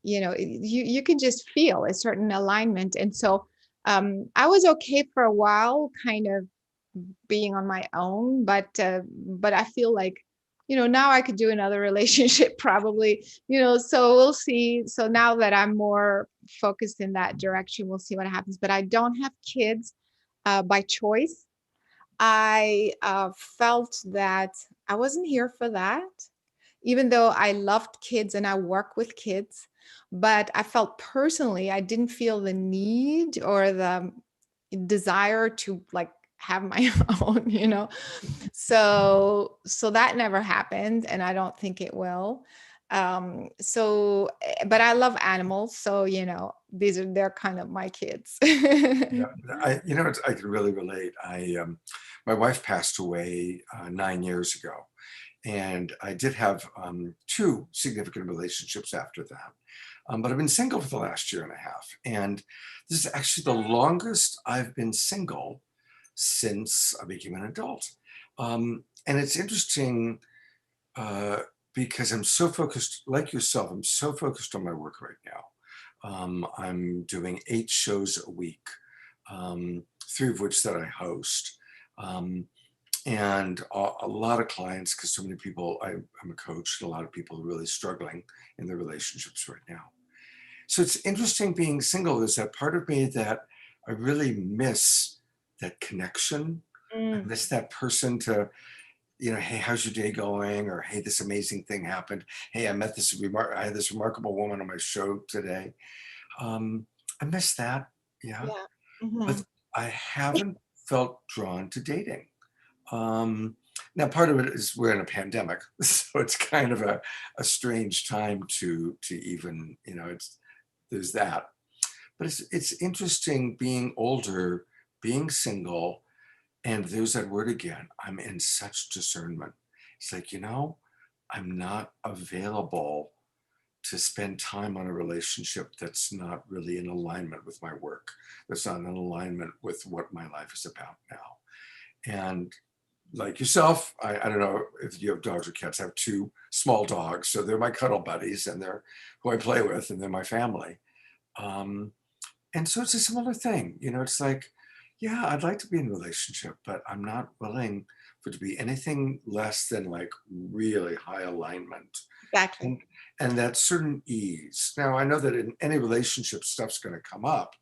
you can just feel a certain alignment. And so I was okay for a while, kind of being on my own, but I feel like, now I could do another relationship probably, so we'll see. So now that I'm more focused in that direction, we'll see what happens. But I don't have kids by choice. I felt that I wasn't here for that, even though I loved kids and I work with kids. But I felt personally, I didn't feel the need or the desire to like have my own, so that never happened, and I don't think it will. But I love animals, so they're kind of my kids. Yeah, I can really relate. My wife passed away 9 years ago, And I did have two significant relationships after that. But I've been single for the last year and a half. And this is actually the longest I've been single since I became an adult. And it's interesting uh, because I'm so focused, like yourself, I'm so focused on my work right now. I'm doing 8 shows a week, 3 of which that I host. Um, and a lot of clients, because so many people, I'm a coach, and a lot of people are really struggling in their relationships right now. So it's interesting being single. There's that part of me that I really miss that connection. I Mm. miss that person to, hey, how's your day going? Or hey, this amazing thing happened. Hey, I had this remarkable woman on my show today. Um, I miss that. Yeah. Yeah. But Mhm. I haven't felt drawn to dating. Um, Now, part of it is we're in a pandemic, so it's kind of a strange time to even, it's there's that. But it's interesting being older, being single, and there's that word again. I'm in such discernment. It's like, I'm not available to spend time on a relationship that's not really in alignment with my work, that's not in alignment with what my life is about now. And like yourself, I don't know if you have dogs or cats. I have 2 small dogs, so they're my cuddle buddies, and they're who I play with, and they're my family. Um, and so it's a similar thing. It's like, yeah, I'd like to be in a relationship, but I'm not willing for it to be anything less than like really high alignment Exactly. and and that certain ease. Now I know that in any relationship, stuff's going to come up,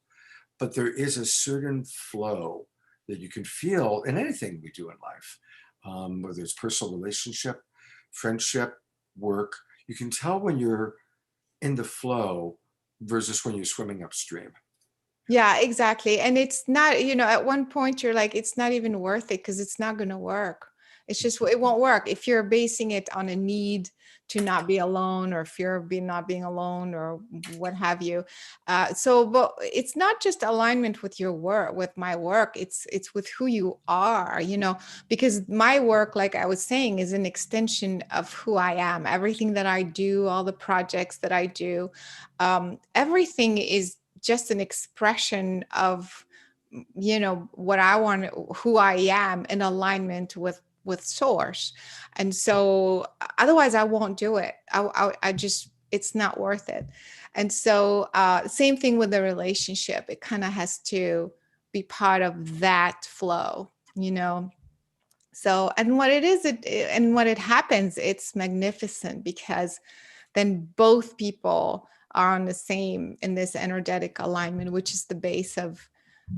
but there is a certain flow that you can feel in anything we do in life, whether it's personal relationship, friendship, work. You can tell when you're in the flow versus when you're swimming upstream. Yeah, exactly. And it's not, at one point you're like, it's not even worth it because it's not going to work. It's just, it won't work if you're basing it on a need to not be alone or fear of not being alone or what have you. But it's not just alignment with your work, with my work. It's with who you are, because my work, like I was saying, is an extension of who I am. Everything that I do, all the projects that I do, everything is just an expression of what I want, who I am in alignment with source. And so otherwise I won't do it. I just, it's not worth it. And so same thing with the relationship. It kind of has to be part of that flow, so, and what it is, and what it happens, it's magnificent because then both people are on the same in this energetic alignment, which is the base of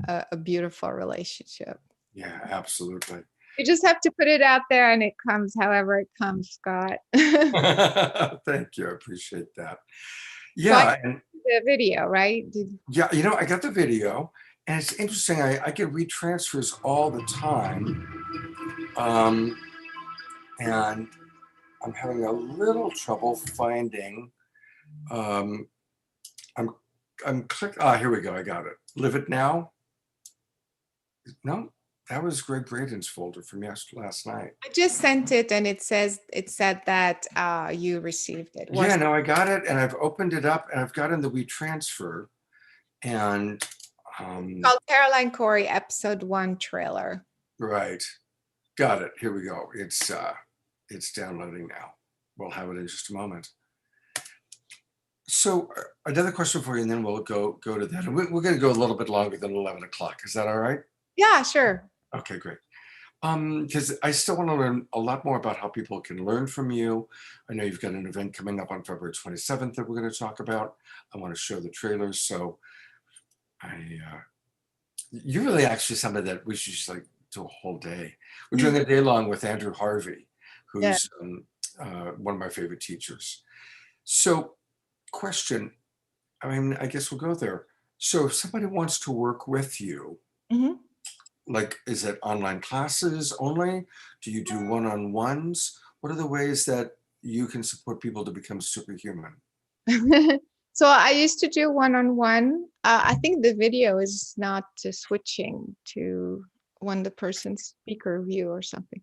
a beautiful relationship. Yeah, absolutely. You just have to put it out there and it comes however it comes, Scott. So Thank you. I appreciate that. I Yeah, and the video, right? yeah, I got the video, and it's interesting. I get retransfers all the time, and I'm having a little trouble finding. Um, I'm I'm click. Ah, here we go. I got it. Live it now. No, that was Greg Braden's folder from last night. I just sent it and it said that you received it. Yeah, no, I got it, and I've opened it up, and I've got in the WeTransfer, and Called Caroline Corey episode 1 trailer. right, got it. Here we go. It's downloading now. We'll have it in just a moment. So another question for you, and then we'll go to that. And we're going to go a little bit longer than 11 o'clock. Is that all right? Yeah, sure. Okay, great. Because I still want to learn a lot more about how people can learn from you. I know you've got an event coming up on February 27th that we're going to talk about. I want to show the trailers. So you're really actually somebody that we should just like do a whole day. We're doing a day long with Andrew Harvey, Yeah. who's one of my favorite teachers. So, question. I mean, I guess we'll go there. So, if somebody wants to work with you, Mhm. like, is it online classes only? Do you do one-on-ones? What are the ways that you can support people to become superhuman? So I used to do one-on-one. I think the video is not switching to when the person's speaker view or something.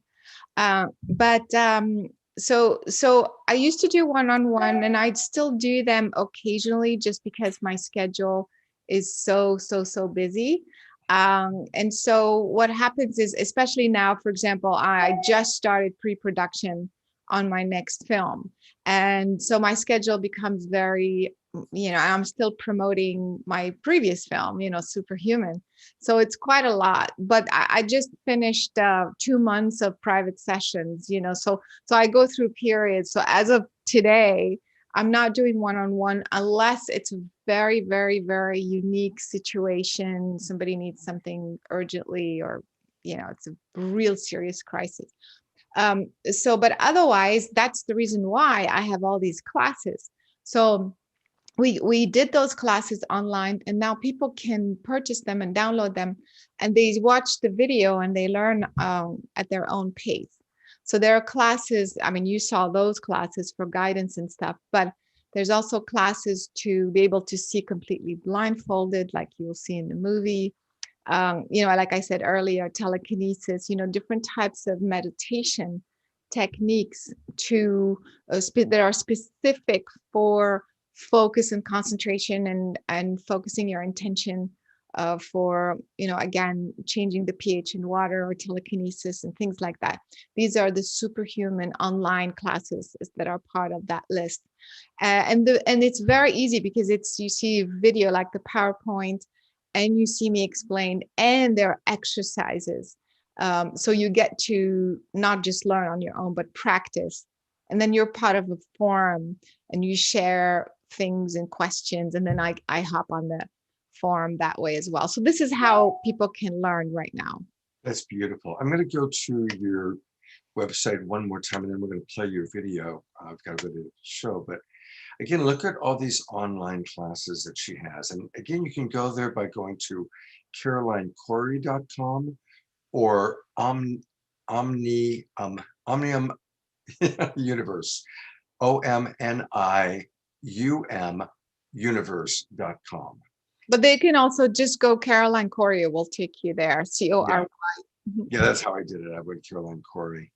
But So I used to do one-on-one, and I'd still do them occasionally just because my schedule is so busy. And so what happens is, especially now, for example, I just started pre-production on my next film. And so my schedule becomes very, I'm still promoting my previous film, Superhuman. So it's quite a lot. But I just finished 2 months of private sessions, so I go through periods. So as of today, I'm not doing one-on-one unless it's a very, very, very unique situation. Somebody needs something urgently, or, it's a real serious crisis. But otherwise, that's the reason why I have all these classes. So we did those classes online, and now people can purchase them and download them, and they watch the video and they learn at their own pace. So there are classes, I mean, you saw those classes for guidance and stuff, but there's also classes to be able to see completely blindfolded, like you'll see in the movie. Like I said earlier, telekinesis, different types of meditation techniques that are specific for focus and concentration, and focusing your intention for, again, changing the pH in water, or telekinesis and things like that. These are the Superhuman online classes that are part of that list. And it's very easy because you see video like the PowerPoint, and you see me explain, and there are exercises. So you get to not just learn on your own, but practice. And then you're part of a forum, and you share things and questions. And then I hop on the forum that way as well. So this is how people can learn right now. That's beautiful. I'm going to go to your website one more time, and then we're going to play your video. I've got a video to show, but again, look at all these online classes that she has. And again, you can go there by going to carolinecorey.com or Omnium Universe, OMNIUM universe.com. But they can also just go Caroline Corey, will take you there. CORY. Yeah, that's how I did it. I went Caroline Corey.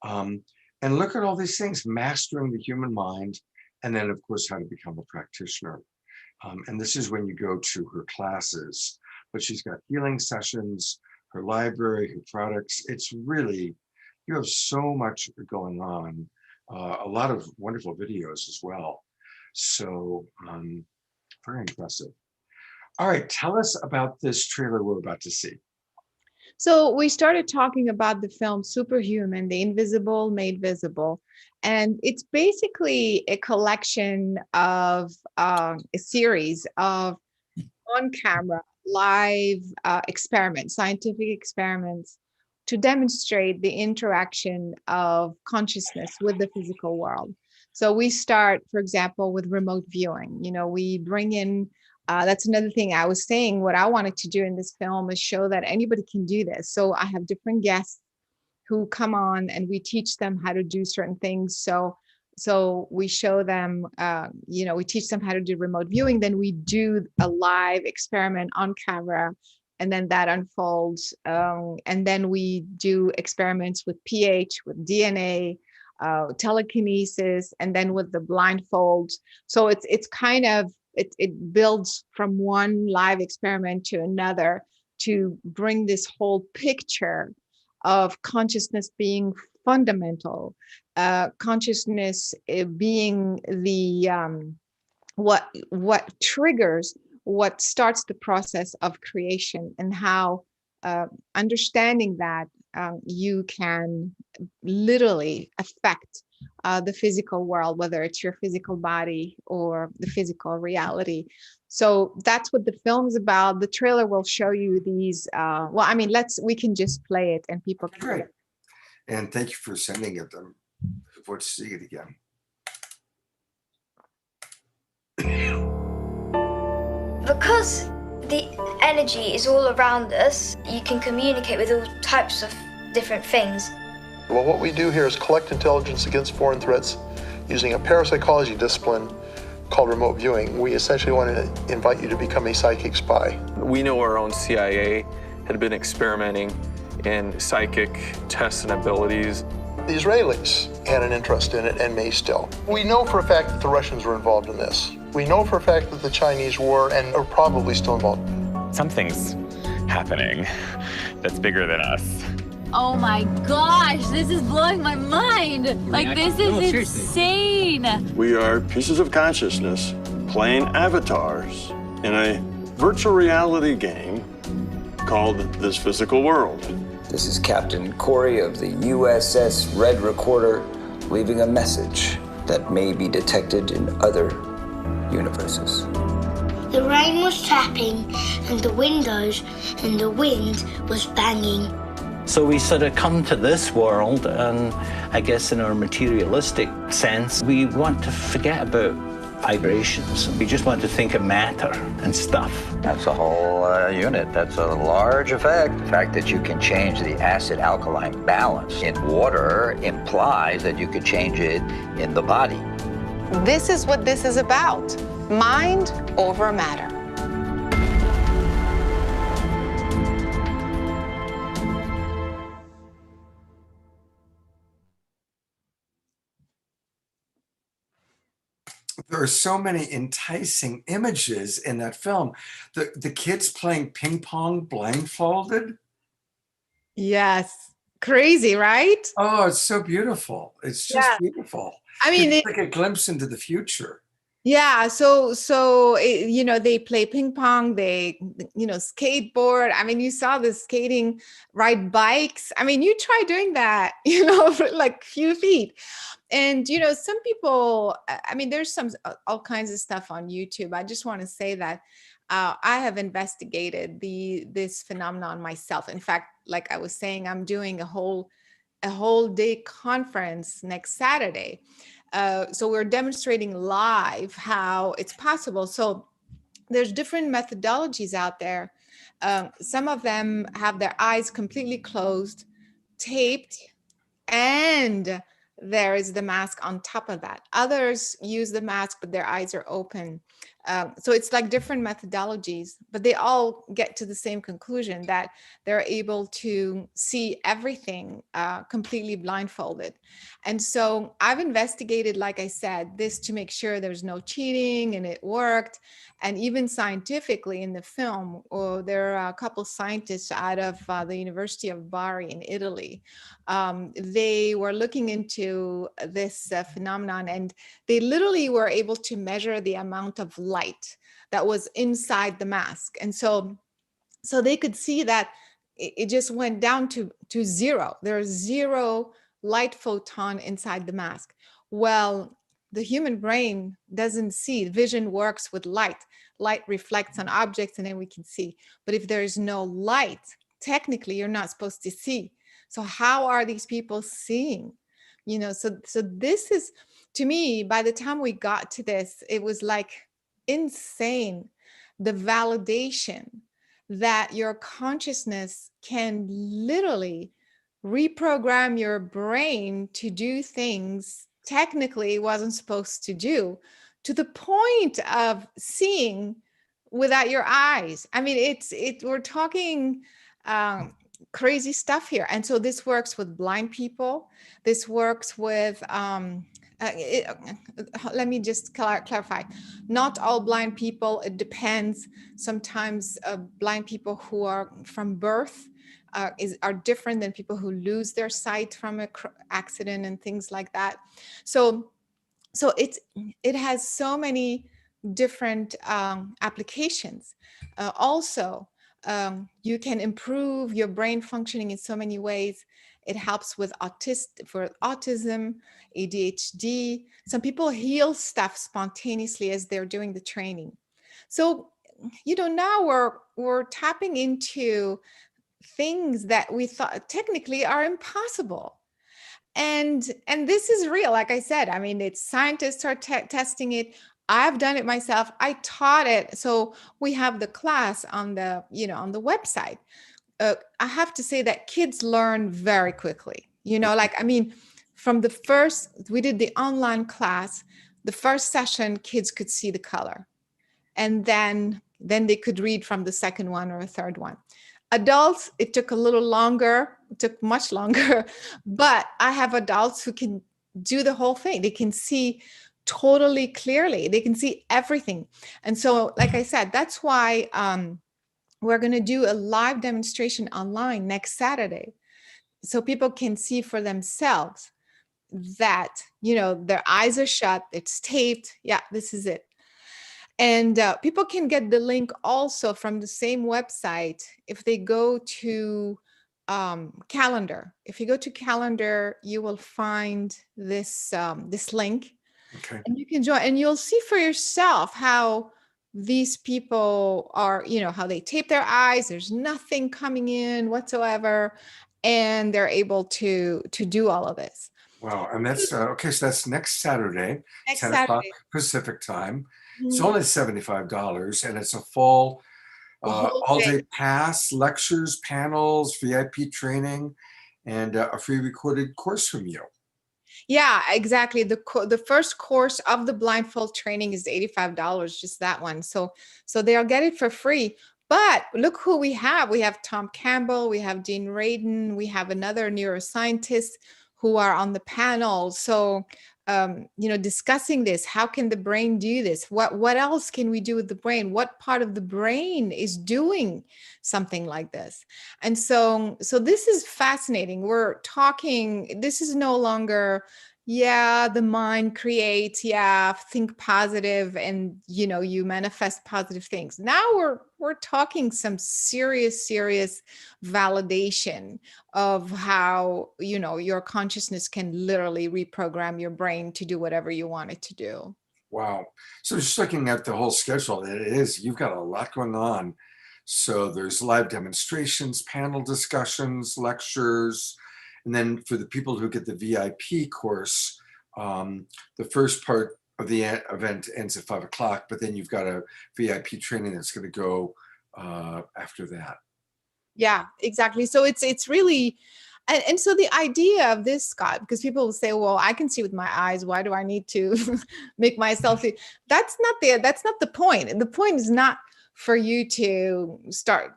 And look at all these things: mastering the human mind, and then, of course, how to become a practitioner. And this is when you go to her classes. But she's got healing sessions, her library, her products. It's really, you have so much going on. A lot of wonderful videos as well. So very impressive. All right, tell us about this trailer we're about to see. So we started talking about the film Superhuman, the invisible made visible. And it's basically a collection of a series of on-camera live experiments, scientific experiments, to demonstrate the interaction of consciousness with the physical world. So we start, for example, with remote viewing. We bring in, that's another thing I was saying, what I wanted to do in this film is show that anybody can do this. So I have different guests who come on, and we teach them how to do certain things. So we show them, we teach them how to do remote viewing. Then we do a live experiment on camera, and then that unfolds. And then we do experiments with pH, with DNA, telekinesis, and then with the blindfolds. So it's kind of, it builds from one live experiment to another to bring this whole picture of consciousness being fundamental, consciousness being the what triggers, what starts the process of creation, and how understanding that you can literally affect the physical world, whether it's your physical body or the physical reality. So that's what the film's about. The trailer will show you these. We can just play it and people can. Great. And thank you for sending it. I'm looking forward to seeing it again. Because the energy is all around us, you can communicate with all types of different things. Well, what we do here is collect intelligence against foreign threats using a parapsychology discipline called remote viewing. We essentially want to invite you to become a psychic spy. We know our own CIA had been experimenting in psychic tests and abilities. The Israelis had an interest in it and may still. We know for a fact that the Russians were involved in this. We know for a fact that the Chinese were and are probably still involved. Something's happening that's bigger than us. Oh my gosh, this is blowing my mind. Like, this is insane. We are pieces of consciousness playing avatars in a virtual reality game called this physical world. This is Captain Corey of the USS Red Recorder, leaving a message that may be detected in other universes. The rain was tapping, and the windows and the wind was banging. So we sort of come to this world, and I guess in our materialistic sense, we want to forget about vibrations. We just want to think of matter and stuff. That's a whole unit. That's a large effect. The fact that you can change the acid-alkaline balance in water implies that you could change it in the body. This is what this is about. Mind over matter. There are so many enticing images in that film. The kids playing ping pong blindfolded. Yes. Crazy, right? Oh, it's so beautiful. It's just beautiful. I mean, it's like a glimpse into the future. Yeah, they play ping pong, they, skateboard. I mean, you saw the skating, ride bikes. I mean, you try doing that, for like few feet. And, some people, I mean, there's all kinds of stuff on YouTube. I just want to say that I have investigated this phenomenon myself. In fact, like I was saying, I'm doing a whole day conference next Saturday. So we're demonstrating live how it's possible. So there's different methodologies out there. Some of them have their eyes completely closed, taped, and there is the mask on top of that. Others use the mask, but their eyes are open. So it's like different methodologies, but they all get to the same conclusion that they're able to see everything completely blindfolded. And so I've investigated, like I said, this to make sure there's no cheating, and it worked. And even scientifically in the film, there are a couple scientists out of the University of Bari in Italy. They were looking into this phenomenon, and they literally were able to measure the amount of light that was inside the mask. And so they could see that it just went down to zero. There's zero light photon inside the mask. Well, the human brain doesn't see. Vision works with light. Light reflects on objects and then we can see. But if there is no light, technically you're not supposed to see. So how are these people seeing? So this is, to me, by the time we got to this, it was like insane. The validation that your consciousness can literally reprogram your brain to do things technically it wasn't supposed to do, to the point of seeing without your eyes. I mean, we're talking crazy stuff here. And so this works with blind people. This works with, let me just clarify, not all blind people, it depends. Sometimes blind people who are from birth are different than people who lose their sight from an accident and things like that. So it has so many different applications. Also, you can improve your brain functioning in so many ways. It helps with autism, ADHD. Some people heal stuff spontaneously as they're doing the training. So, now we're tapping into things that we thought technically are impossible. And this is real. Like I said, I mean, it's scientists are testing it. I've done it myself. I taught it. So we have the class on the, on the website. I have to say that kids learn very quickly, from the first, we did the online class, the first session, kids could see the color. And then they could read from the second one or a third one. Adults, it took a little longer, it took much longer, but I have adults who can do the whole thing. They can see totally clearly. They can see everything. And so, like I said, that's why we're going to do a live demonstration online next Saturday, so people can see for themselves that, their eyes are shut, it's taped. Yeah, this is it. And people can get the link also from the same website if they go to calendar. If you go to calendar, you will find this link, Okay. and you can join, and you'll see for yourself how these people are, how they tape their eyes. There's nothing coming in whatsoever, and they're able to do all of this. Wow. And that's okay. So that's next Saturday, Next 10 o'clock Saturday. Pacific time. It's Mhm. only $75, and it's a full The whole all-day day. pass, lectures, panels, VIP training, and a free recorded course from you. Yeah, exactly. The first course of the blindfold training is $85, just that one. So they'll get it for free. But look who we have. We have Tom Campbell, we have Dean Radin, we have another neuroscientist who are on the panel. So discussing this, how can the brain do this? What else can we do with the brain? What part of the brain is doing something like this? And so this is fascinating. We're talking, this is no longer, yeah, the mind creates, yeah, think positive, and you manifest positive things. Now we're talking some serious validation of how your consciousness can literally reprogram your brain to do whatever you want it to do. Wow. So just looking at the whole schedule, you've got a lot going on. So there's live demonstrations, panel discussions, lectures, and then for the people who get the VIP course, the first part of the event ends at 5 o'clock, but then you've got a VIP training that's going to go after that. Yeah, exactly. So it's really, and so the idea of this, Scott, because people will say, well, I can see with my eyes, why do I need to make myself see? That's not the point. The point is not for you to start,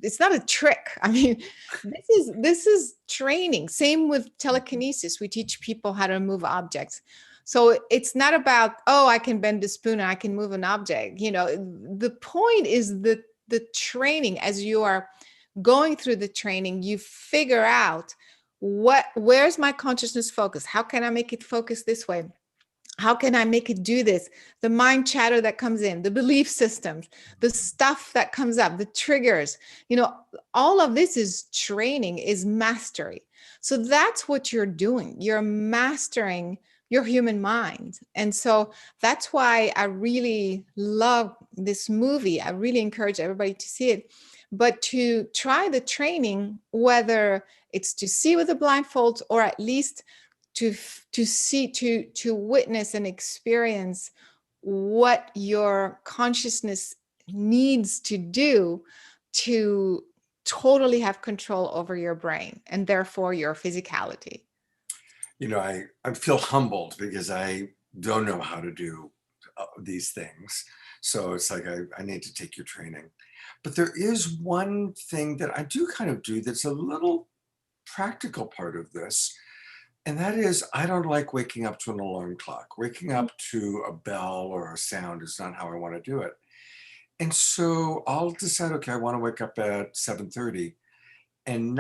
it's not a trick. I mean, this is training. Same with telekinesis. We teach people how to move objects. So it's not about, oh, I can bend a spoon and I can move an object. The point is the training. As you are going through the training, you figure out where's my consciousness focus? How can I make it focus this way? How can I make it do this? The mind chatter that comes in, the belief systems, the stuff that comes up, the triggers, all of this is training, is mastery. So that's what you're doing. You're mastering your human mind. And so that's why I really love this movie. I really encourage everybody to see it. But to try the training, whether it's to see with the blindfolds or at least to see, to witness and experience what your consciousness needs to do to totally have control over your brain and therefore your physicality. I feel humbled because I don't know how to do these things. So it's like I need to take your training. But there is one thing that I do kind of do that's a little practical part of this. And that is, I don't like waking up to an alarm clock. Waking up to a bell or a sound is not how I want to do it. And so I'll decide, okay, I want to wake up at 7:30. And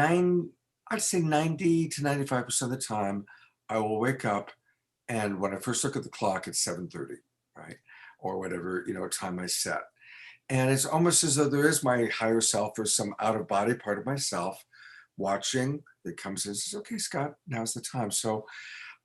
I'd say 90 to 95% of the time, I will wake up, and when I first look at the clock, it's 7:30, right? Or whatever, time I set. And it's almost as though there is my higher self or some out-of-body part of myself watching that comes in and says, okay, Scott, now's the time. So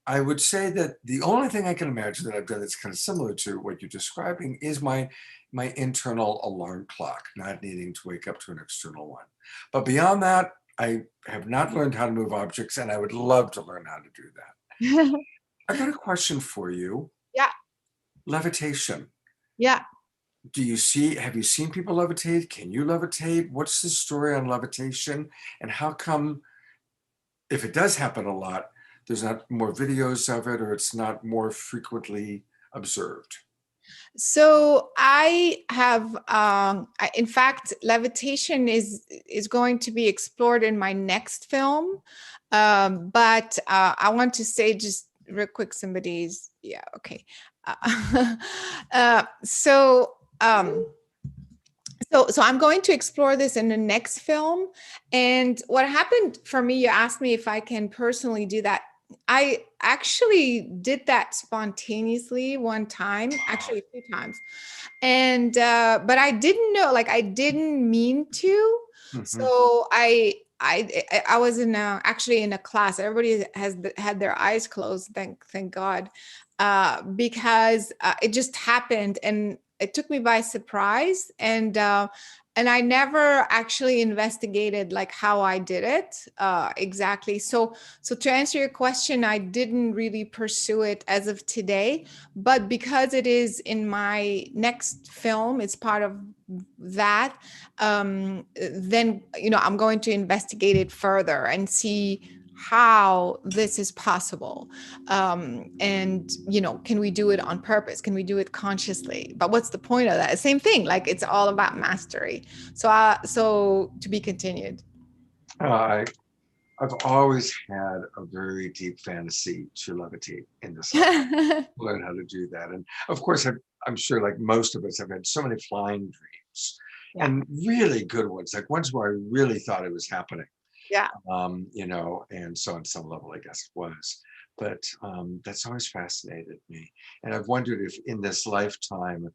I would say that the only thing I can imagine that I've done that's kind of similar to what you're describing is my internal alarm clock, not needing to wake up to an external one. But beyond that, I have not learned how to move objects, and I would love to learn how to do that. I've got a question for you. Yeah. Levitation. Yeah. Have you seen people levitate? Can you levitate? What's the story on levitation? And how come, if it does happen a lot, there's not more videos of it, or it's not more frequently observed? So I have, in fact, levitation is going to be explored in my next film. But I want to say just real quick, yeah, okay. Uh, uh, so. Um, so I'm going to explore this in the next film. And what happened for me, you asked me if I can personally do that. I actually did that spontaneously one time, actually 2 times. And but I didn't know, like I didn't mean to. So I was in actually in a class. Everybody had their eyes closed, thank God, because it just happened and it took me by surprise. And I never actually investigated like how I did it exactly. So to answer your question, I didn't really pursue it as of today, but because it is in my next film, it's part of that. Then I'm going to investigate it further and see how this is possible. And can we do it on purpose? Can we do it consciously? But what's the point of that? Same thing, like it's all about mastery. So to be continued. I I've always had a very deep fantasy to levitate in this life, learn how to do that. And of course, I'm sure, like most of us, have had so many flying dreams, Yeah. and really good ones, like ones where I really thought it was happening. Yeah. And so on some level, I guess it was. But that's always fascinated me. And I've wondered if in this lifetime,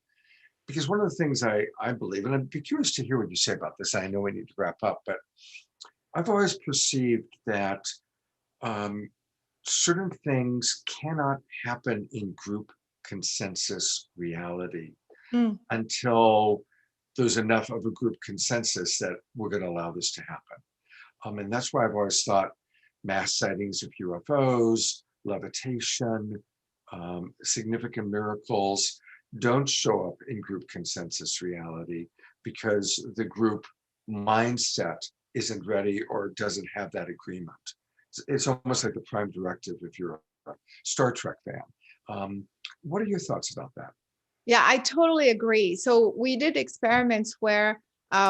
because one of the things I believe, and I'd be curious to hear what you say about this. I know we need to wrap up, but I've always perceived that certain things cannot happen in group consensus reality until there's enough of a group consensus that we're going to allow this to happen. And that's why I've always thought mass sightings of UFOs, levitation, significant miracles don't show up in group consensus reality because the group mindset isn't ready or doesn't have that agreement. It's almost like the prime directive if you're a Star Trek fan. What are your thoughts about that? Yeah, I totally agree. So we did experiments where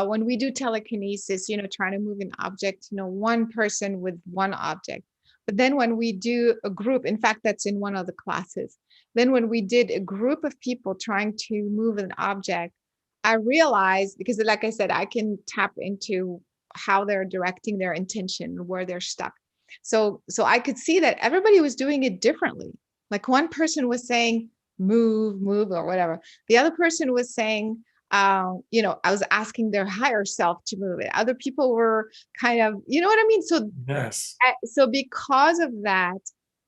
when we do telekinesis, trying to move an object, one person with one object. But then when we do a group, in fact, that's in one of the classes. Then when we did a group of people trying to move an object, I realized, because like I said, I can tap into how they're directing their intention, where they're stuck. So I could see that everybody was doing it differently. Like one person was saying, move, or whatever. The other person was saying, I was asking their higher self to move it. Other people were kind of, you know what I mean? So, yes. So because of that,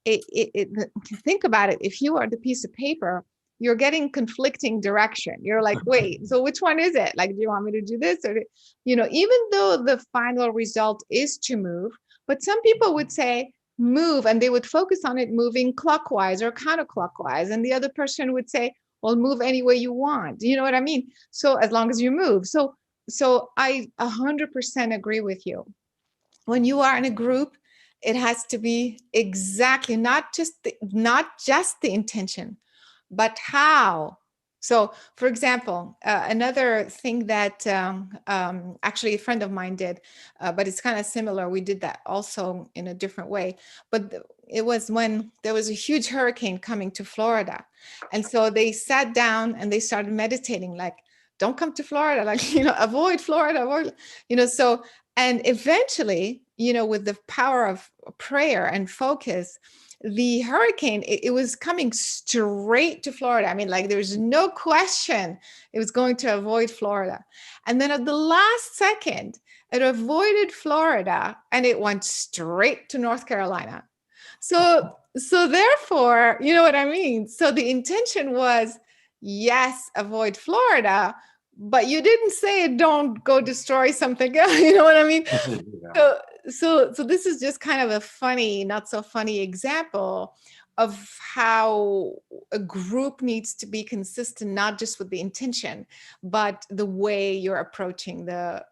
think about it. If you are the piece of paper, you're getting conflicting direction. You're like, wait, so which one is it? Like, do you want me to do this? Or, even though the final result is to move, but some people would say, move, and they would focus on it moving clockwise or counterclockwise, and the other person would say, well, move any way you want. You know what I mean? So as long as you move. So I 100% agree with you. When you are in a group, it has to be exactly not just the intention, but how. So, for example, another thing that actually a friend of mine did, but it's kind of similar. We did that also in a different way. But it was when there was a huge hurricane coming to Florida. And so they sat down and they started meditating, like, don't come to Florida, like, avoid Florida, avoid, so, and eventually, with the power of prayer and focus, the hurricane, it was coming straight to Florida. I mean, like there's no question it was going to avoid Florida. And then at the last second, it avoided Florida and it went straight to North Carolina. So therefore, you know what I mean? So the intention was, yes, avoid Florida, but you didn't say don't go destroy something else. You know what I mean? Yeah. So this is just kind of a funny, not so funny example of how a group needs to be consistent, not just with the intention, but the way you're approaching the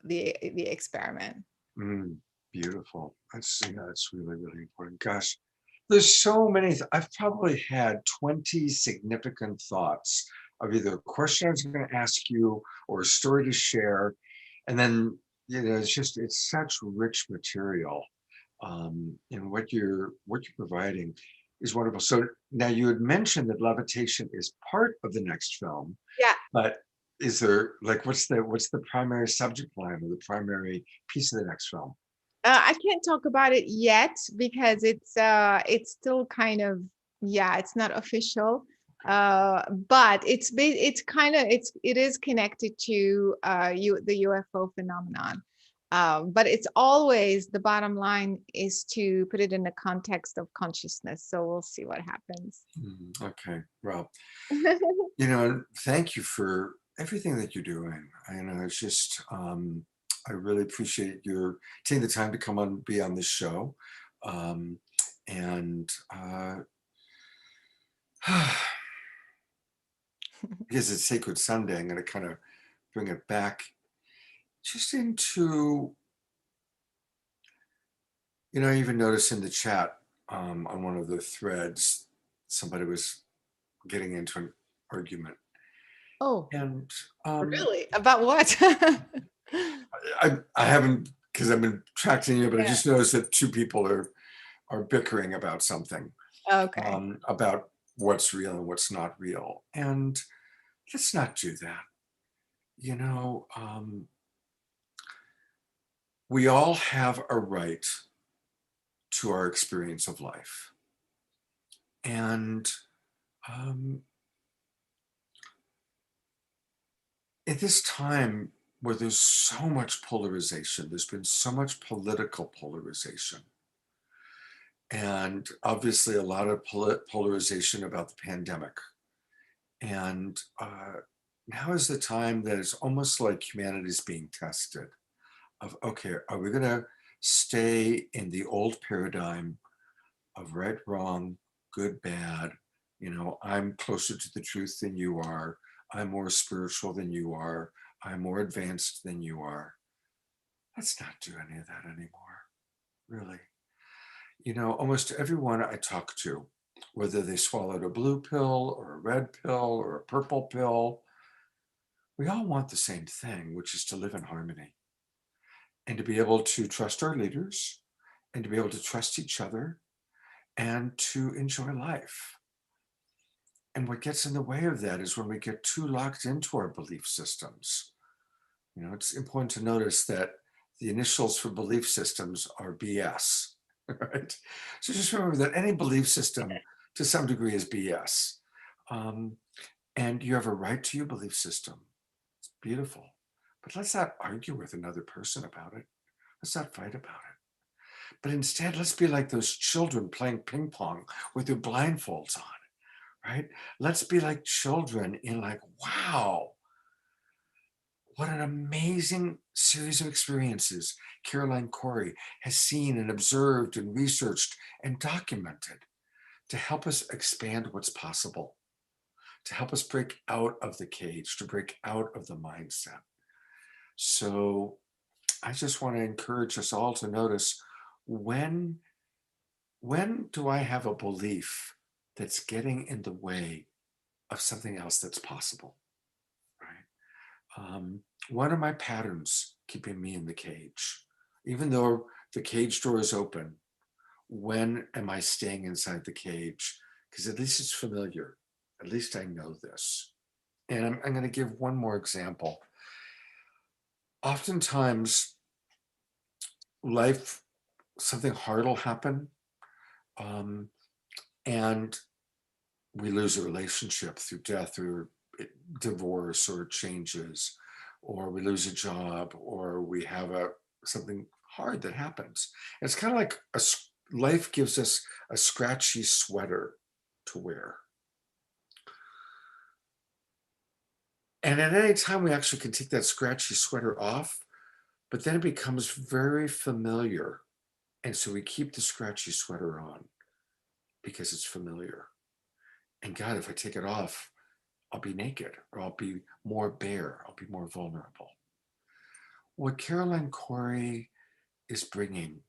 experiment. Beautiful. That's really, really important. Gosh, there's so many. I've probably had 20 significant thoughts of either a question I was going to ask you or a story to share. And then, it's such rich material. And what you're providing is wonderful. So now you had mentioned that levitation is part of the next film, Yeah. but is there like what's the primary subject line or the primary piece of the next film? I can't talk about it yet because it's still kind of, yeah, it's not official. But it is connected to the UFO phenomenon. But it's always, the bottom line is to put it in the context of consciousness. So we'll see what happens. Okay, well, thank you for everything that you're doing. I know it's just I really appreciate your taking the time to come on, be on this show. And because it's Sacred Sunday, I'm going to kind of bring it back just into, I even noticed in the chat on one of the threads, somebody was getting into an argument. Oh, And really? About what? I haven't, because I've been tracking you, but I Yeah. just noticed that two people are bickering about something, Okay. about what's real and what's not real. And let's not do that. We all have a right to our experience of life. And at this time where there's so much polarization, there's been so much political polarization, and obviously a lot of polarization about the pandemic. And now is the time that it's almost like humanity is being tested of, okay, are we going to stay in the old paradigm of right, wrong, good, bad? I'm closer to the truth than you are. I'm more spiritual than you are. I'm more advanced than you are. Let's not do any of that anymore, really. Almost everyone I talk to, whether they swallowed a blue pill or a red pill or a purple pill, we all want the same thing, which is to live in harmony and to be able to trust our leaders and to be able to trust each other and to enjoy life. And what gets in the way of that is when we get too locked into our belief systems. It's important to notice that the initials for belief systems are BS, right? So just remember that any belief system to some degree is BS. And you have a right to your belief system. It's beautiful. But let's not argue with another person about it. Let's not fight about it. But instead, let's be like those children playing ping pong with their blindfolds on, right? Let's be like children in like, wow, what an amazing series of experiences Caroline Corey has seen and observed and researched and documented to help us expand what's possible, to help us break out of the cage, to break out of the mindset. So I just want to encourage us all to notice, when do I have a belief that's getting in the way of something else that's possible, right? What are my patterns keeping me in the cage? Even though the cage door is open, when am I staying inside the cage? Because at least it's familiar. At least I know this. And I'm going to give one more example. Oftentimes, something hard will happen, and we lose a relationship through death or divorce or changes, or we lose a job, or we have something hard that happens. It's kind of like life gives us a scratchy sweater to wear. And at any time, we actually can take that scratchy sweater off, but then it becomes very familiar. And so we keep the scratchy sweater on because it's familiar. And God, if I take it off, I'll be naked, or I'll be more bare, I'll be more vulnerable. What Caroline Corey is bringing,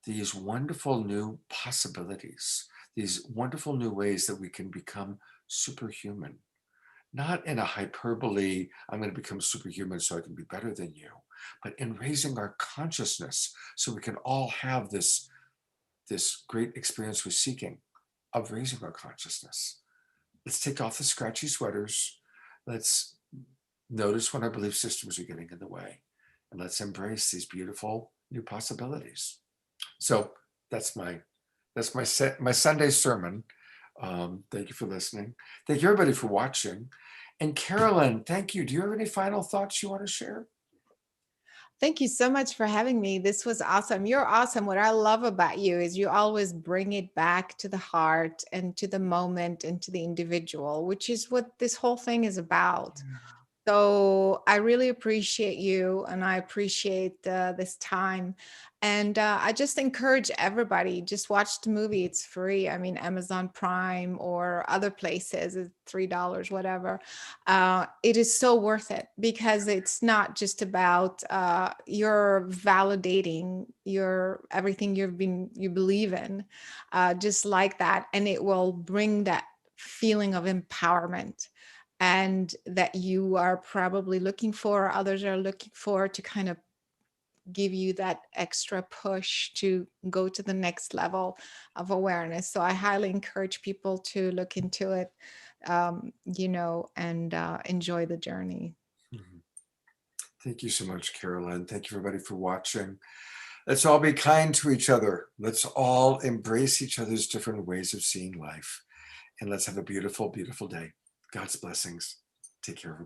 these wonderful new possibilities, these wonderful new ways that we can become superhuman not in a hyperbole, I'm going to become superhuman so I can be better than you, but in raising our consciousness so we can all have this great experience with seeking, of raising our consciousness. Let's take off the scratchy sweaters. Let's notice when our belief systems are getting in the way, and let's embrace these beautiful new possibilities. So that's my Sunday sermon. Thank you for listening. Thank you everybody for watching. And Carolyn, thank you. Do you have any final thoughts you want to share? Thank you so much for having me. This was awesome. You're awesome. What I love about you is you always bring it back to the heart and to the moment and to the individual, which is what this whole thing is about. So I really appreciate you, and I appreciate this time. And I just encourage everybody, just watch the movie. It's free. I mean, Amazon Prime or other places, it's $3, whatever. It is so worth it, because it's not just about you're validating your everything you believe in, just like that. And it will bring that feeling of empowerment, and that you are probably looking for, others are looking for, to kind of give you that extra push to go to the next level of awareness. So I highly encourage people to look into it, and enjoy the journey. Thank you so much, Carolyn. Thank you everybody for watching. Let's all be kind to each other. Let's all embrace each other's different ways of seeing life. And let's have a beautiful, beautiful day. God's blessings. Take care, everybody.